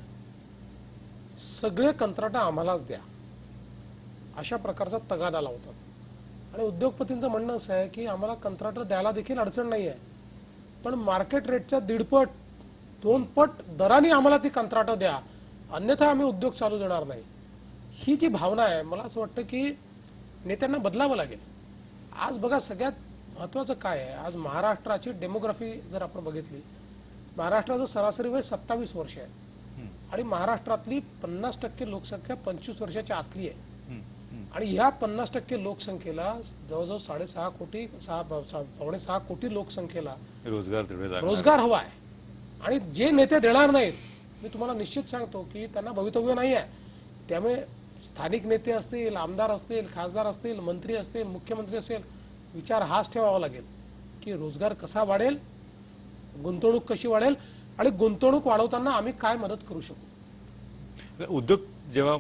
सगळे कंत्राट आम्हालाच द्या अशा प्रकारचा तगादा लावतात. आणि उद्योगपतींचं म्हणणं असं आहे की आम्हाला कंत्राट द्यायला देखील अडचण नाही आहे, पण मार्केट रेटच्या 1.5 पट 2 पट दराने आम्हाला ती कंत्राट द्या, अन्यथा आम्ही उद्योग चालू देणार नाही. ही जी भावना आहे मला असं वाटतं की नेत्यांना बदलावं लागेल. आज बघा सगळ्यात महत्त्वाचं काय आहे, आज महाराष्ट्राची डेमोग्राफी जर आपण बघितली, महाराष्ट्राचं सरासरी वय 27 वर्ष आहे आणि महाराष्ट्रातली 50% लोकसंख्या 25 वर्षाच्या आतली आहे. आणि ह्या 50% लोकसंख्येला जवळजवळ 6.5 कोटी 6.6 कोटी लोकसंख्येला रोजगार हवा आहे. आणि जे नेते देणार नाहीत मी तुम्हाला निश्चित सांगतो की त्यांना भवितव्य नाही आहे. त्यामुळे स्थानिक नेते असतील, आमदार असतील, खासदार असतील, मंत्री असतील, मुख्यमंत्री असेल, विचार हाच ठेवावा लागेल की रोजगार कसा वाढेल, गुंतवणूक कशी वाढेल आणि गुंतवणूक वाढवताना आम्ही काय मदत करू शकू. उद्योग जेव्हा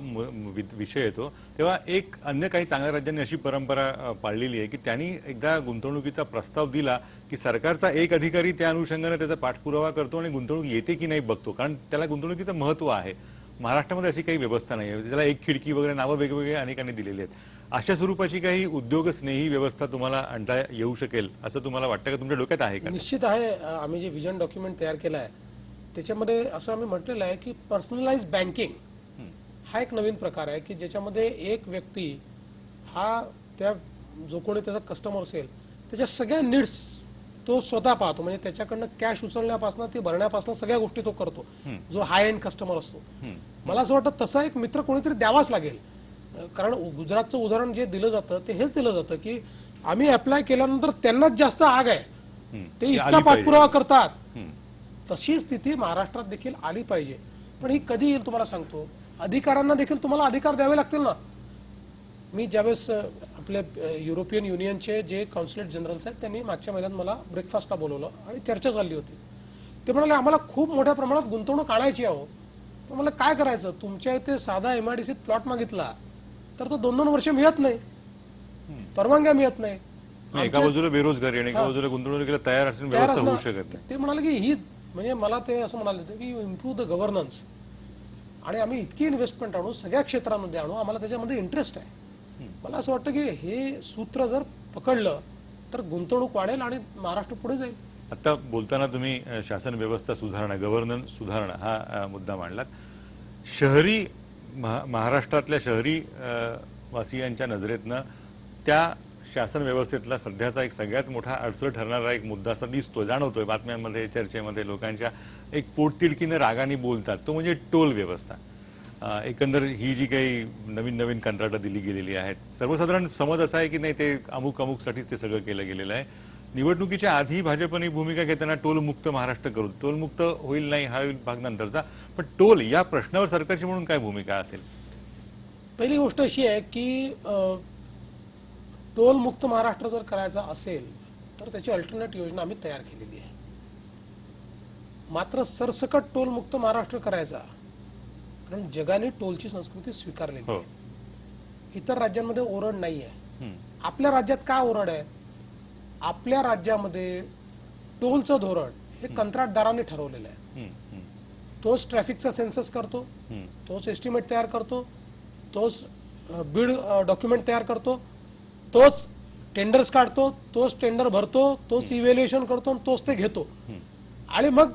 विषय येतो तेव्हा एक अन्य काही चांगल्या राज्यांनी अशी परंपरा पाळलेली आहे की त्यांनी एकदा गुंतवणुकीचा प्रस्ताव दिला की सरकारचा एक अधिकारी त्या अनुषंगाने त्याचा पाठपुरावा करतो आणि गुंतवणूक येते की नाही बघतो, कारण त्याला गुंतवणुकीचं महत्त्व आहे. महाराष्ट्रामध्ये अशी काही व्यवस्था नाही आहे. त्याला एक खिडकी वगैरे नावं वेगवेगळे अनेकांनी दिलेली आहेत. अशा स्वरूपाची काही उद्योगस्नेही व्यवस्था तुम्हाला आणता येऊ शकेल असं तुम्हाला वाटतं का? तुमच्या डोक्यात आहे का? निश्चित आहे. आम्ही जे विजन डॉक्युमेंट तयार केलं आहे त्याच्यामध्ये असं आम्ही म्हटलेलं आहे की पर्सनलाइज बँकिंग हा एक नवीन प्रकार आहे की ज्याच्यामध्ये एक व्यक्ती हा त्या जो कोणी त्याचा कस्टमर असेल त्याच्या सगळ्या नीड्स तो स्वतः पाहतो. म्हणजे त्याच्याकडनं कॅश उचलण्यापासून ते भरण्यापासून सगळ्या गोष्टी तो करतो जो हाय एंड कस्टमर असतो. मला असं वाटतं तसा एक मित्र कोणीतरी द्यावाच लागेल. कारण गुजरातचं उदाहरण जे दिलं जातं ते हेच दिलं जातं की आम्ही अप्लाय केल्यानंतर त्यांनाच जास्त आग आहे, ते इतका पाठपुरावा करतात. तशी स्थिती महाराष्ट्रात देखील आली पाहिजे. पण ही कधी येईल तुम्हाला सांगतो, अधिकाऱ्यांना देखील तुम्हाला अधिकार द्यावे लागतील ना. मी ज्यावेळेस आपले युरोपियन युनियनचे जे कॉन्सुलेट जनरल्स आहेत त्यांनी मागच्या महिन्यात मला ब्रेकफास्टला बोलवलं आणि चर्चा चालली होती. ते म्हणाले आम्हाला खूप मोठ्या प्रमाणात गुंतवणूक आणायची आहे. पण मला काय करायचं, तुमच्या इथे साधा MIDCत प्लॉट मागितला तर तो 2-2 वर्ष मिळत नाही, परवानग्या मिळत नाही. एका बाजूला बेरोजगारी आणि एका बाजूला गुंतवणुकीला तयार असून व्यवस्था होऊ शकत नाही. ते म्हणाले की ही म्हणजे मला ते असं म्हणाले होते की यू इम्प्रूव्ह द गव्हर्नन्स आणि आम्ही इतकी इन्व्हेस्टमेंट आणू, सगळ्या क्षेत्रामध्ये आणू, आम्हाला त्याच्यामध्ये इंटरेस्ट आहे. मला असं वाटतं की हे सूत्र जर पकडलं तर गुंतवणूक वाढेल आणि महाराष्ट्र पुढे जाईल. आता बोलताना तुम्ही शासन व्यवस्था सुधारणा, गव्हर्नन्स सुधारणा हा मुद्दा मांडलात. शहरी महाराष्ट्रातल्या शहरी वासियांच्या नजरेतनं त्या शासन व्यवस्थेतला सध्याचा एक सगळ्यात मोठा अडसर ठरणारा एक मुद्दा असा दिसतोय, जाणवतोय बातम्यांमध्ये, चर्चेमध्ये, लोकांच्या एक पोटतिडकीनं रागाने बोलतात, तो म्हणजे टोल व्यवस्था. एकंदर ही जी काही नवीन नवीन कंत्राटं दिली गेलेली आहेत, सर्वसाधारण समज असा आहे की नाही ते अमुकसाठीच ते सगळं केलं गेलेलं आहे. निवडणुकीच्या आधी भाजपने भूमिका घेताना टोलमुक्त महाराष्ट्र करू, टोलमुक्त होईल नाही हा भाग नंतरचा, पण टोल या प्रश्नावर सरकारची म्हणून काय भूमिका असेल? पहिली गोष्ट अशी आहे की टोल मुक्त महाराष्ट्र जर करायचा असेल तर त्याची अल्टरनेट योजना आम्ही तयार केलेली आहे. मात्र सरसकट टोल मुक्त महाराष्ट्र करायचा, कारण जगाने टोलची संस्कृती स्वीकारलेली आहे. इतर राज्यांमध्ये ओरड नाही आहे. आपल्या राज्यात काय ओरड आहे? आपल्या राज्यामध्ये टोलचं धोरण हे कंत्राटदारांनी ठरवलेलं आहे. तोच ट्रॅफिकचा सेन्सस करतो, तोच एस्टिमेट तयार करतो, तोच बिड डॉक्युमेंट तयार करतो, तोच टेंडर्स काढतो, तोच टेंडर भरतो, तोच इव्हॅल्युएशन करतो आणि तोच ते घेतो. आणि मग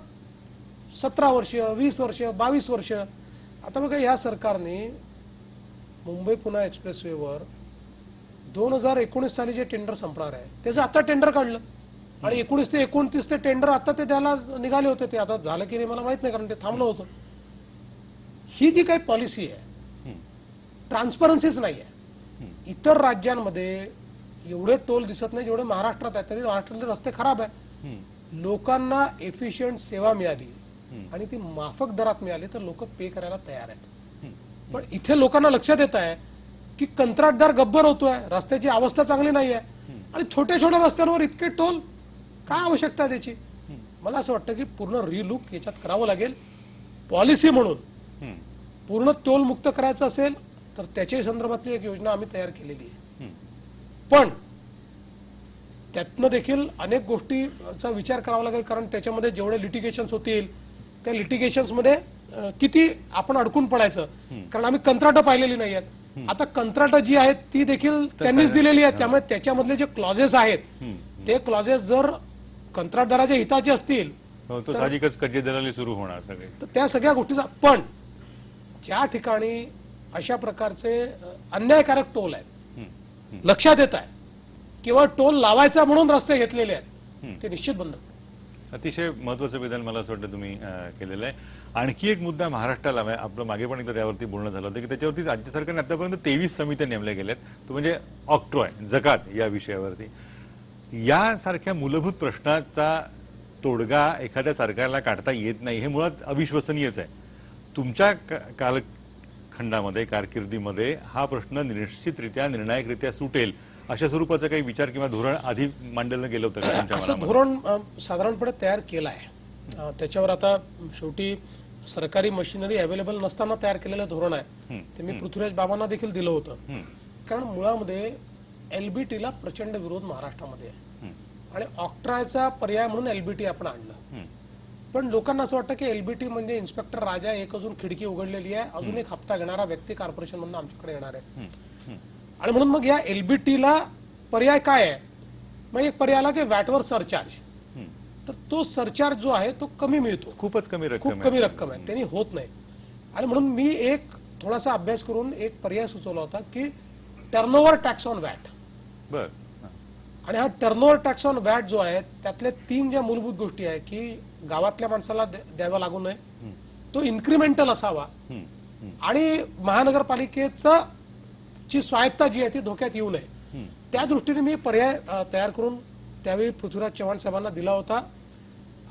17 वर्ष, 20 वर्ष, 22 वर्ष. आता बघा, या सरकारने मुंबई पुणे एक्सप्रेसवेवर 2019 साली जे टेंडर संपणार आहे त्याचं आता टेंडर काढलं आणि 19 ते 29 ते टेंडर आता ते द्यायला निघाले होते. ते आता झालं की नाही मला माहित नाही, कारण ते थांबलं होतं. ही जी काही पॉलिसी आहे, ट्रान्सपरन्सीच नाही आहे. इतर राज्यांमध्ये एवढे टोल दिसत नाही जेवढे महाराष्ट्रात आहे. तरी महाराष्ट्रातले रस्ते खराब आहे. लोकांना एफिशियंट सेवा मिळाली आणि ती माफक दरात मिळाली तर लोक पे करायला तयार आहेत. पण इथे लोकांना लक्षात येत आहे की कंत्राटदार गब्बर होतोय, रस्त्याची अवस्था चांगली नाही आहे आणि छोट्या छोट्या रस्त्यांवर इतके टोल, काय आवश्यकता आहे त्याची? मला असं वाटतं की पूर्ण रिलुक याच्यात करावं लागेल. पॉलिसी म्हणून पूर्ण टोल मुक्त करायचं असेल तर त्याच्या संदर्भातली एक योजना आम्ही तयार केलेली आहे. पण त्यातनं देखील अनेक गोष्टीचा विचार करावा लागेल, कारण त्याच्यामध्ये जेवढे लिटिगेशन्स होतील त्या लिटिगेशन्समध्ये किती आपण अडकून पडायचं, कारण आम्ही कंत्राटं पाहिलेली नाही आहेत. आता कंत्राटं जी आहेत ती देखील त्यांनीच दिलेली आहेत. त्यामुळे त्याच्यामधले जे क्लॉजेस आहेत ते क्लॉजेस जर कंत्राटदाराच्या हिताचे असतील तो साहजिकच कच्ची दलाली सुरू होणार सगळे. तर त्या सगळ्या गोष्टीचा, पण ज्या ठिकाणी अशा प्रकारचे अन्यायकारक टोल आहेत, लक्षात येत आहे किंवा टोल लावायचा म्हणून रस्ते घेतलेले आहेत, ते निश्चित बंद. अतिशय महत्वाचं विधान मला असं वाटतं तुम्ही केलेलं आहे. आणखी एक मुद्दा महाराष्ट्राला, आपलं मागे पण एकदा त्यावरती बोलणं झालं होतं की त्याच्यावरती राज्य सरकारने आतापर्यंत 23 समित्या नेमल्या गेल्यात, तो म्हणजे ऑक्ट्रॉय, जकात या विषयावरती. यासारख्या मूलभूत प्रश्नाचा तोडगा एखाद्या सरकारला काढता येत नाही हे मुळात अविश्वसनीयच आहे. तुमच्या कालखंडामध्ये, कारकिर्दीमध्ये हा प्रश्न निश्चितरित्या, निर्णायकरित्या सुटेल अशा स्वरूपाचा काही विचार किंवा धोरण आधी मांडलं गेलं होतं का? असं धोरण साधारणपणे तयार केलं आहे. त्याच्यावर आता शेवटी सरकारी मशिनरी अवेलेबल नसताना तयार केलेलं धोरण आहे. ते मी पृथ्वीराज बाबांना देखील दिलं होतं. कारण मुळामध्ये एलबीटीला प्रचंड विरोध महाराष्ट्रामध्ये आहे आणि ऑक्ट्रॉयचा पर्याय म्हणून एलबीटी आपण आणलं. पण लोकांना असं वाटतं की एलबीटी म्हणजे इन्स्पेक्टर राजा, एक अजून खिडकी उघडलेली आहे, अजून एक हप्ता घेणारा व्यक्ती कॉर्पोरेशन मधून आमच्याकडे येणार आहे. आणि म्हणून मग या एलबीटीला पर्याय काय आहे? मग एक पर्याय आला की वॅटवर सरचार्ज. तर तो सरचार्ज जो आहे तो कमी मिळतो, खूपच कमी रक्कम, खूप कमी रक्कम आहे, त्यांनी होत नाही. आणि म्हणून मी एक थोडासा अभ्यास करून एक पर्याय सुचवला होता की टर्नओव्हर टॅक्स ऑन वॅट. बर. आणि हा टर्नओव्हर टॅक्स ऑन वॅट जो आहे त्यातल्या 3 ज्या मूलभूत गोष्टी आहे की गावातल्या माणसाला द्यावा लागू नये, तो इन्क्रिमेंटल असावा आणि महानगरपालिकेचा ची स्वायत्ता जी आहे ती धोक्यात येऊ नये. त्या दृष्टीने मी पर्याय तयार करून त्यावेळी पृथ्वीराज चव्हाण साहेबांना दिला होता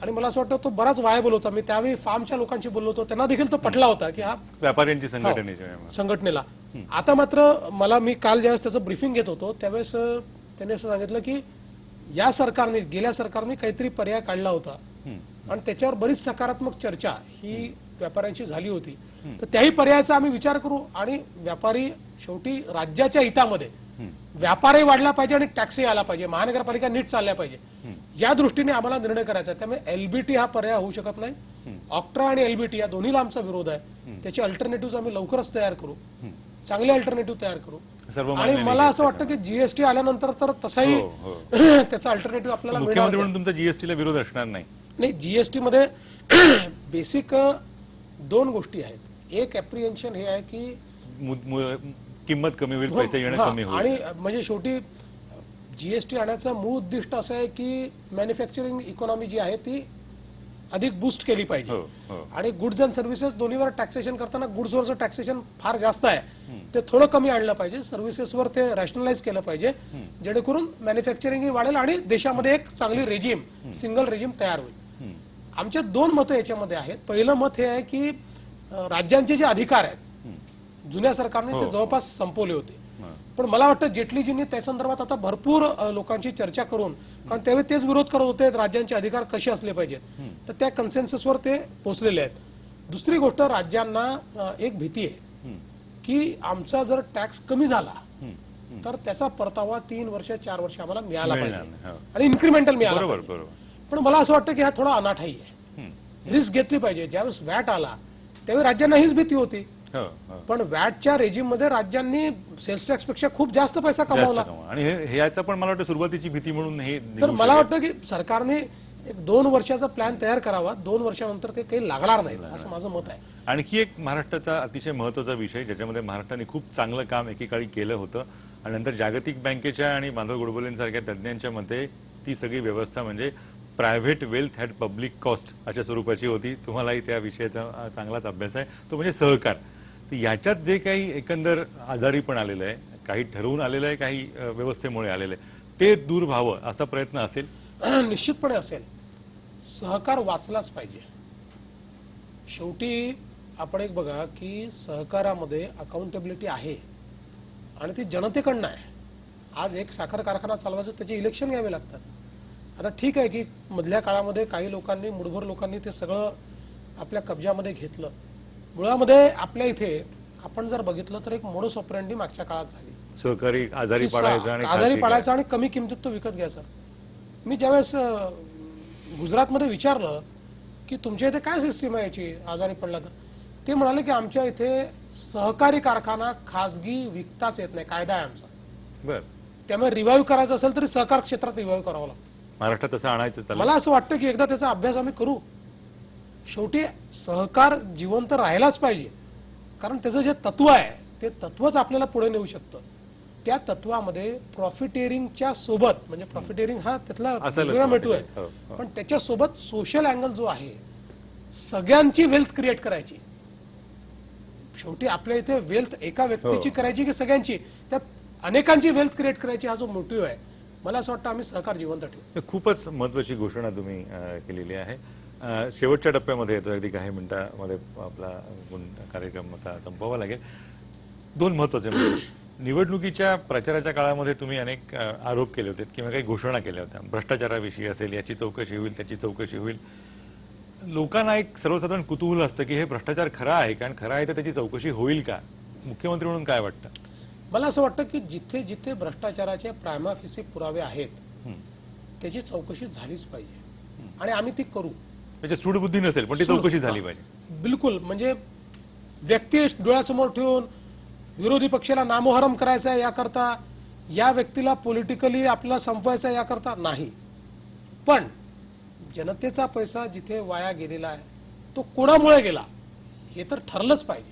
आणि मला असं वाटतं तो बराच वायबल होता. मी त्यावेळी फार्मच्या लोकांशी बोललो होतो, त्यांना देखील तो पटला होता की हा व्यापाऱ्यांची संघटनेला. आता मात्र मला, मी काल ज्यावेळेस त्याचं ब्रीफिंग घेत होतो त्यावेळेस त्यांनी असं सांगितलं की या सरकारने, गेल्या सरकारने काहीतरी पर्याय काढला होता आणि त्याच्यावर बरीच सकारात्मक चर्चा ही व्यापाऱ्यांशी झाली होती. तर त्याही पर्यायाचा आम्ही विचार करू आणि व्यापारी, शेवटी राज्याच्या हितामध्ये व्यापारही वाढला पाहिजे आणि टॅक्सही आला पाहिजे, महानगरपालिका नीट चालल्या पाहिजे, या दृष्टीने आम्हाला निर्णय करायचा आहे. त्यामुळे एलबीटी हा पर्याय होऊ शकत नाही. ऑक्ट्रा आणि एलबीटी या दोन्हीला आमचा विरोध आहे. त्याचे अल्टरनेटिव्ह आम्ही लवकरच तयार करू, चांगले अल्टरनेटिव्ह तयार करू. सर्व आणि मान्य मला नाही असं वाटतं की जीएसटी आल्यानंतर तर तसाही हो, हो. त्याचा अल्टरनेटिव्ह आपल्याला मिळणार मुख्यमंत्री म्हणून तुमचा जीएसटीला विरोध असणार नाही. नाही. जीएसटी मध्ये बेसिक 2 गोष्टी आहेत. एक ॲप्रिहेन्शन हे आहे की किंमत कमी होईल, पैसे येणं हा, कमी होईल. आणि म्हणजे शेवटी जीएसटी आणायचं मूळ उद्दिष्ट असं आहे की मॅन्युफॅक्चरिंग इकॉनॉमी जी आहे ती अधिक बूस्ट केली पाहिजे. हो, हो. आणि गुड्स अँड सर्व्हिसेस दोन्हीवर टॅक्सेशन करताना गुड्सवरचं टॅक्सेशन फार जास्त आहे, ते थोडं कमी आणलं पाहिजे. सर्व्हिसेसवर ते रॅशनलाइज केलं पाहिजे, जेणेकरून मॅन्युफॅक्चरिंगही वाढेल आणि देशामध्ये एक चांगली रेजिम, सिंगल रेजिम तयार होईल. आमचे 2 मतं याच्यामध्ये आहेत. पहिलं मत हे आहे की राज्यांचे जे अधिकार आहेत जुन्या सरकारने ते जवळपास संपवले होते. पण मला वाटतं जेटलीजींनी त्या संदर्भात आता भरपूर लोकांची चर्चा करून, कारण त्यावेळी तेच विरोध करत होते राज्यांचे अधिकार कसे असले पाहिजेत, तर त्या कन्सेन्ससवर ते पोहोचलेले आहेत. दुसरी गोष्ट, राज्यांना एक भीती आहे की आमचा जर टॅक्स कमी झाला तर त्याचा परतावा 3 वर्ष 4 वर्ष आम्हाला मिळाला मिळणार पाहिजे नाही. हो. आणि इन्क्रिमेंटल मिळाला बरोबर पाहिजे. बरोबर. पण मला असं वाटतं की हा थोडा अनाठाई आहे. रिस्क घेतली पाहिजे. ज्यावेळेस वॅट आला त्यावेळी राज्यांना हीच भीती होती, हो, हो. पण वॅटच्या रेजिम मध्ये राज्यांनी सेल्स टॅक्स पेक्षा खूप जास्त पैसा जास्त कमावला. कमावा. आणि हे याचा पण मला वाटतं सुरुवातीची भीती म्हणून हे तर निघू मला शकेल. वाटतं की सरकारने एक 2 वर्षाचा प्लॅन तयार करावा. 2 वर्षानंतर ते काही लागणार नाही असं माझं मत आहे. आणखी एक महाराष्ट्राचा अतिशय महत्त्वाचा विषय ज्याच्यामध्ये महाराष्ट्राने खूप चांगलं काम एकेकाळी केलं होतं आणि नंतर जागतिक बँकेच्या आणि माधव गोडबोलेंसारख्या तज्ज्ञांच्या मते ती सगळी व्यवस्था म्हणजे private wealth at public cost अशा स्वरूपाची होती. तुम्हालाही त्या विषयाचा चांगलाच अभ्यास आहे, तो म्हणजे सहकार. तर याच्यात जे काही एकंदर आजारी पण आलेलं आहे, काही ठरवून आलेलं आहे, काही व्यवस्थेमुळे आलेलं आहे, ते दूर व्हावं असा प्रयत्न असेल. निश्चितपणे असेल. सहकार वाचलाच पाहिजे. शेवटी आपण एक बघा की सहकारामध्ये अकाउंटेबिलिटी आहे आणि ती जनतेकडनं आहे. आज एक साखर कारखाना चालवायचं त्याचे इलेक्शन घ्यावे लागतात. आता ठीक आहे की मधल्या काळामध्ये काही लोकांनी, मुठभर लोकांनी ते सगळं आपल्या कब्जामध्ये घेतलं. मुळामध्ये आपल्या इथे आपण जर बघितलं तर एक मोडस ऑपरेंडी मागच्या काळात झाली. सहकारी आजारी पाडायचं आणि आजारी खाजगी पाडायचा आणि कमी किमतीत तो विकत घ्यायचा. मी ज्यावेळेस गुजरातमध्ये विचारलं की तुमच्या इथे काय सिस्टीम आहे याची आजारी पडला तर, ते म्हणाले की आमच्या इथे सहकारी कारखाना खाजगी विकताच येत नाही, कायदा आहे आमचा. बर. त्यामुळे रिवाईव्ह करायचं असेल तरी सहकार क्षेत्रात रिवाईव्ह करावं लागतं. महाराष्ट्रात तसं आणायचं चाललं. मला असं वाटतं की एकदा त्याचा अभ्यास आम्ही करू. शेवटी सहकार जिवंत राहायलाच पाहिजे, कारण त्याचं जे तत्व आहे ते तत्वच आपल्याला पुढे नेऊ शकतं. त्या तत्वामध्ये प्रॉफिटेरिंगच्या सोबत, म्हणजे प्रॉफिटेरिंग हा त्यातला असेलच वेगळा ना मेटू आहे, त्याच्यात. हो, हो. पण त्याच्यासोबत सोशल अँगल जो आहे, सगळ्यांची वेल्थ क्रिएट करायची. शेवटी आपल्या इथे वेल्थ एका व्यक्तीची करायची की सगळ्यांची, त्यात अनेकांची वेल्थ क्रिएट करायची, हा जो मोटिव्ह आहे, मला असं वाटतं आम्ही सहकार जिवंत ठेवू. खूपच महत्वाची घोषणा तुम्ही केलेली आहे. शेवटच्या टप्प्यामध्ये येतो, अगदी काही मिनिटांमध्ये आपला कार्यक्रम आता संपवावा लागेल. 2 महत्वाचे मुद्दे. निवडणुकीच्या प्रचाराच्या काळामध्ये तुम्ही अनेक आरोप केले होते किंवा काही घोषणा केल्या होत्या. भ्रष्टाचाराविषयी असेल, याची चौकशी होईल, त्याची चौकशी होईल. लोकांना एक सर्वसाधारण कुतूहल असतं की हे भ्रष्टाचार खरा आहे, कारण खरा आहे तर त्याची चौकशी होईल का? मुख्यमंत्री म्हणून काय वाटतं? मला असं वाटतं की जिथे जिथे भ्रष्टाचाराचे प्रायमा फेसी पुरावे आहेत त्याची चौकशी झालीच पाहिजे आणि आम्ही ती करू. त्याच्यात सूडबुद्धी नसेल पण ती चौकशी झाली पाहिजे. बिलकुल. म्हणजे व्यक्ती डोळ्यासमोर ठेवून विरोधी पक्षाला नामोहरम करायचा आहे याकरता, या व्यक्तीला पॉलिटिकली आपल्याला संपवायचा आहे याकरता नाही, पण जनतेचा पैसा जिथे वाया गेलेला आहे तो कोणामुळे गेला हे तर ठरलंच पाहिजे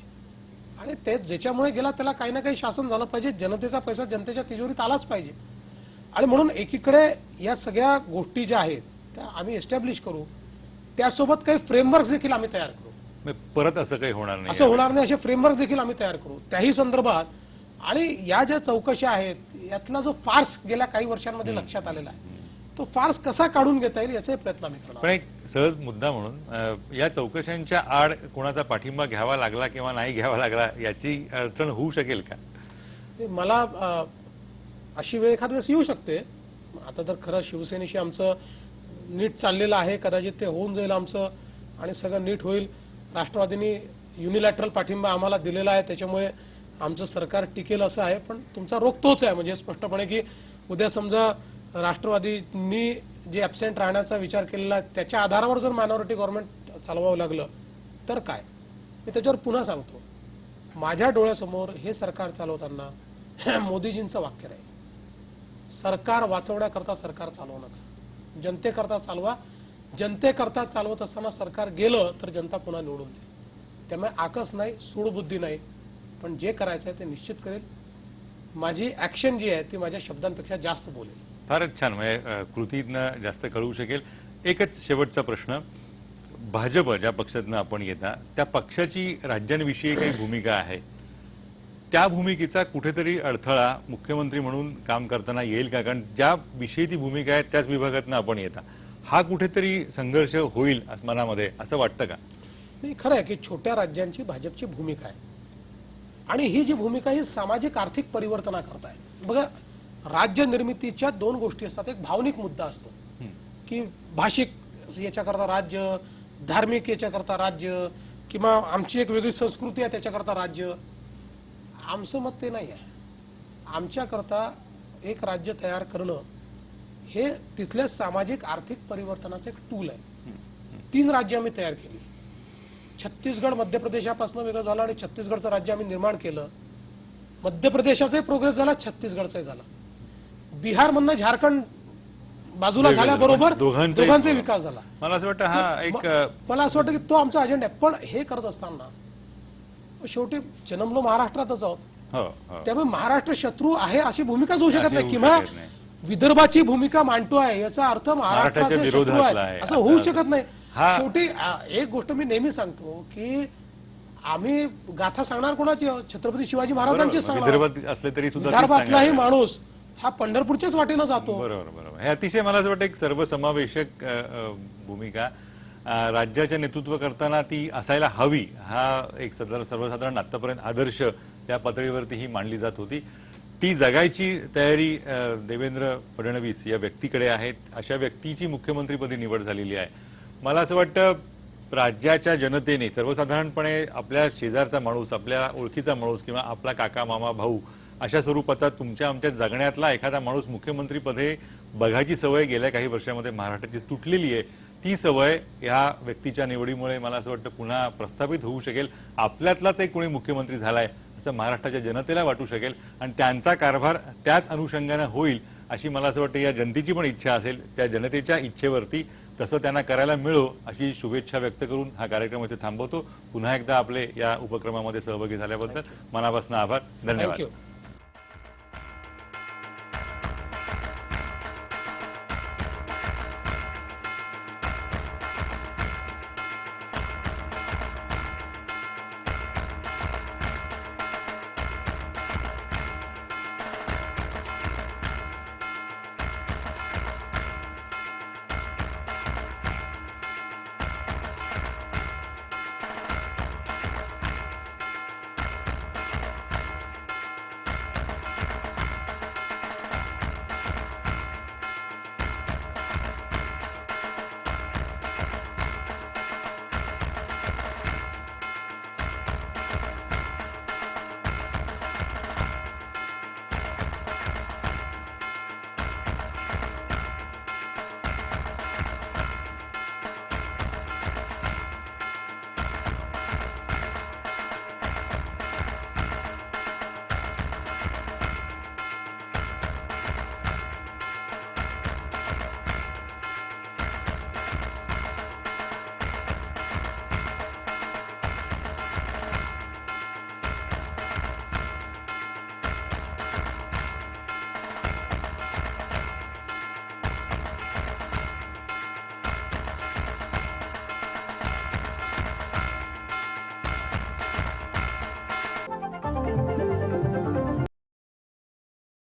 आणि ते ज्याच्यामुळे गेला त्याला काही ना काही शासन झालं पाहिजे. जनतेचा पैसा जनतेच्या तिजोरीत आलाच पाहिजे. आणि म्हणून एकीकडे या सगळ्या गोष्टी ज्या आहेत त्या आम्ही एस्टॅब्लिश करू, त्यासोबत काही फ्रेमवर्क देखील आम्ही तयार करू. परत असं काही होणार नाही, असं होणार नाही असे फ्रेमवर्क देखील आम्ही तयार करू त्याही संदर्भात. आणि या ज्या चौकशा आहेत यातला जो फार्स गेल्या काही वर्षांमध्ये लक्षात आलेला आहे तो फार्स कसा काढून घेता येईल याचे प्रयत्न आम्ही करणार. पण एक सहज मुद्दा म्हणून या चौकशांच्या आड कोणाचा पाठिंबा घ्यावा लागला किंवा नाही घ्यावा लागला याची अडचण होऊ शकेल का? मला अशी वेळ एखाद वेळेस येऊ शकते. आता तर खरं शिवसेनेशी आमचं नीट चाललेलं आहे, कदाचित ते होऊन जाईल आमचं आणि सगळं नीट होईल. राष्ट्रवादींनी युनिलॅटरल पाठिंबा आम्हाला दिलेला आहे, त्याच्यामुळे आमचं सरकार टिकेल असं आहे. पण तुमचा रोग तोच आहे, म्हणजे स्पष्टपणे की उद्या समजा राष्ट्रवादींनी जे ॲबसेंट राहण्याचा विचार केलेला आहे त्याच्या आधारावर जर मायनॉरिटी गव्हर्नमेंट चालवावं लागलं तर काय. मी त्याच्यावर पुन्हा सांगतो, माझ्या डोळ्यासमोर हे सरकार चालवताना मोदीजींचं वाक्य राहील, सरकार वाचवण्याकरता सरकार चालवू नका, जनतेकरता चालवा. जनतेकरता चालवत असताना सरकार गेलं तर जनता पुन्हा निवडून देईल. त्यामुळे आकस नाही, सूडबुद्धी नाही, पण जे करायचं आहे ते निश्चित करेल. माझी ॲक्शन जी आहे ती माझ्या शब्दांपेक्षा जास्त बोलेल. फारच छान, म्हणजे कृतीतनं जास्त कळवू शकेल. एकच शेवटचा प्रश्न, भाजप ज्या पक्षातनं आपण येता त्या पक्षाची राज्यांविषयी काही भूमिका आहे, त्या भूमिकेचा कुठेतरी अडथळा मुख्यमंत्री म्हणून काम करताना येईल का? कारण ज्या विषयी ती भूमिका आहे त्याच विभागातनं आपण येता, हा कुठेतरी संघर्ष होईल मनामध्ये असं वाटतं का? नाही, खरं आहे की छोट्या राज्यांची भाजपची भूमिका आहे आणि ही जी भूमिका ही सामाजिक आर्थिक परिवर्तनाकरता आहे. बघा, राज्य निर्मितीच्या दोन गोष्टी असतात. एक भावनिक मुद्दा असतो की भाषिक याच्याकरता राज्य, धार्मिक याच्याकरता राज्य, किंवा आमची एक वेगळी संस्कृती आहे त्याच्याकरता राज्य. आमचं मत ते नाही आहे. आमच्याकरता एक राज्य तयार करणं हे तिथल्या सामाजिक आर्थिक परिवर्तनाचं एक टूल आहे. 3 राज्य आम्ही तयार केली. छत्तीसगड मध्य प्रदेशापासून वेगळं झालं आणि छत्तीसगडचं राज्य आम्ही निर्माण केलं. मध्य प्रदेशाचाही प्रोग्रेस झाला, छत्तीसगडचाही झाला. बिहारमधनं झारखंड बाजूला झाल्याबरोबर दोघांचाही विकास झाला. मला असं वाटतं हा एक मला असं वाटतं की तो आमचा अजेंडा आहे. पण हे करत असताना शेवटी जन्मलो महाराष्ट्रातच आहोत, हो हो त्यामुळे महाराष्ट्र शत्रू आहे अशी भूमिकाच होऊ शकत अशी नाही. होऊ किंवा शकत नाही. विदर्भाची भूमिका मांडतो आहे याचा अर्थ महाराष्ट्राच्या महाराष्ट्राचे शत्रू विरोधातला आहे आहे, असं असं होऊ शकत नाही. हा- शेवटी एक गोष्ट मी नेहमी सांगतो की आम्ही गाथा सांगणार कोणाची आहोत? छत्रपती शिवाजी महाराजांची बरोबर, सांगणार. विदर्भात असले तरी सुद्धा तीच विदर्भातलाही सांगायला माणूस हा पंढरपूरच्याच वाटेनं जातो. बरोबर बरोबर. हे अतिशय मला असं वाटतं एक सर्वसमावेशक भूमिका राज्याचे नेतृत्व करताना ती असायला हवी. हा एक सर्वसाधारण आतापर्यंत आदर्श या पातळीवरती ही मांडली जात होती. ती जगायची तयारी देवेंद्र फडणवीस या व्यक्तीकडे आहेत. अशा व्यक्तीची मुख्यमंत्रीपदी निवड झालेली आहे. मला असं वाटतं राज्याच्या जनतेने सर्वसाधारणपणे आपल्या शेजारचा माणूस, आपल्या ओळखीचा माणूस किंवा आपला काका मामा भाऊ अशा स्वरूपाचा तुमच्या आमच्या जगण्यातला एखादा माणूस मुख्यमंत्रीपदे बघायची सवय गेल्या काही वर्षामध्ये महाराष्ट्राची तुटलेली आहे. ती सवय या व्यक्तीच्या निवडीमुळे मला असं वाटतं पुन्हा प्रस्थापित होऊ शकेल. आपल्यातलाच एक कोणी मुख्यमंत्री झालाय असं महाराष्ट्राच्या जनतेला वाटू शकेल आणि त्यांचा कारभार त्याच अनुषंगाने होईल अशी मला असं वाटतं या जनतेची पण इच्छा असेल. त्या जनतेच्या इच्छेवरती तसं त्यांना करायला मिळो अशी शुभेच्छा व्यक्त करून हा कार्यक्रम इथे थांबवतो. पुन्हा एकदा आपले या उपक्रमामध्ये सहभागी झाल्याबद्दल मनापासून आभार. धन्यवाद. थँक्यू.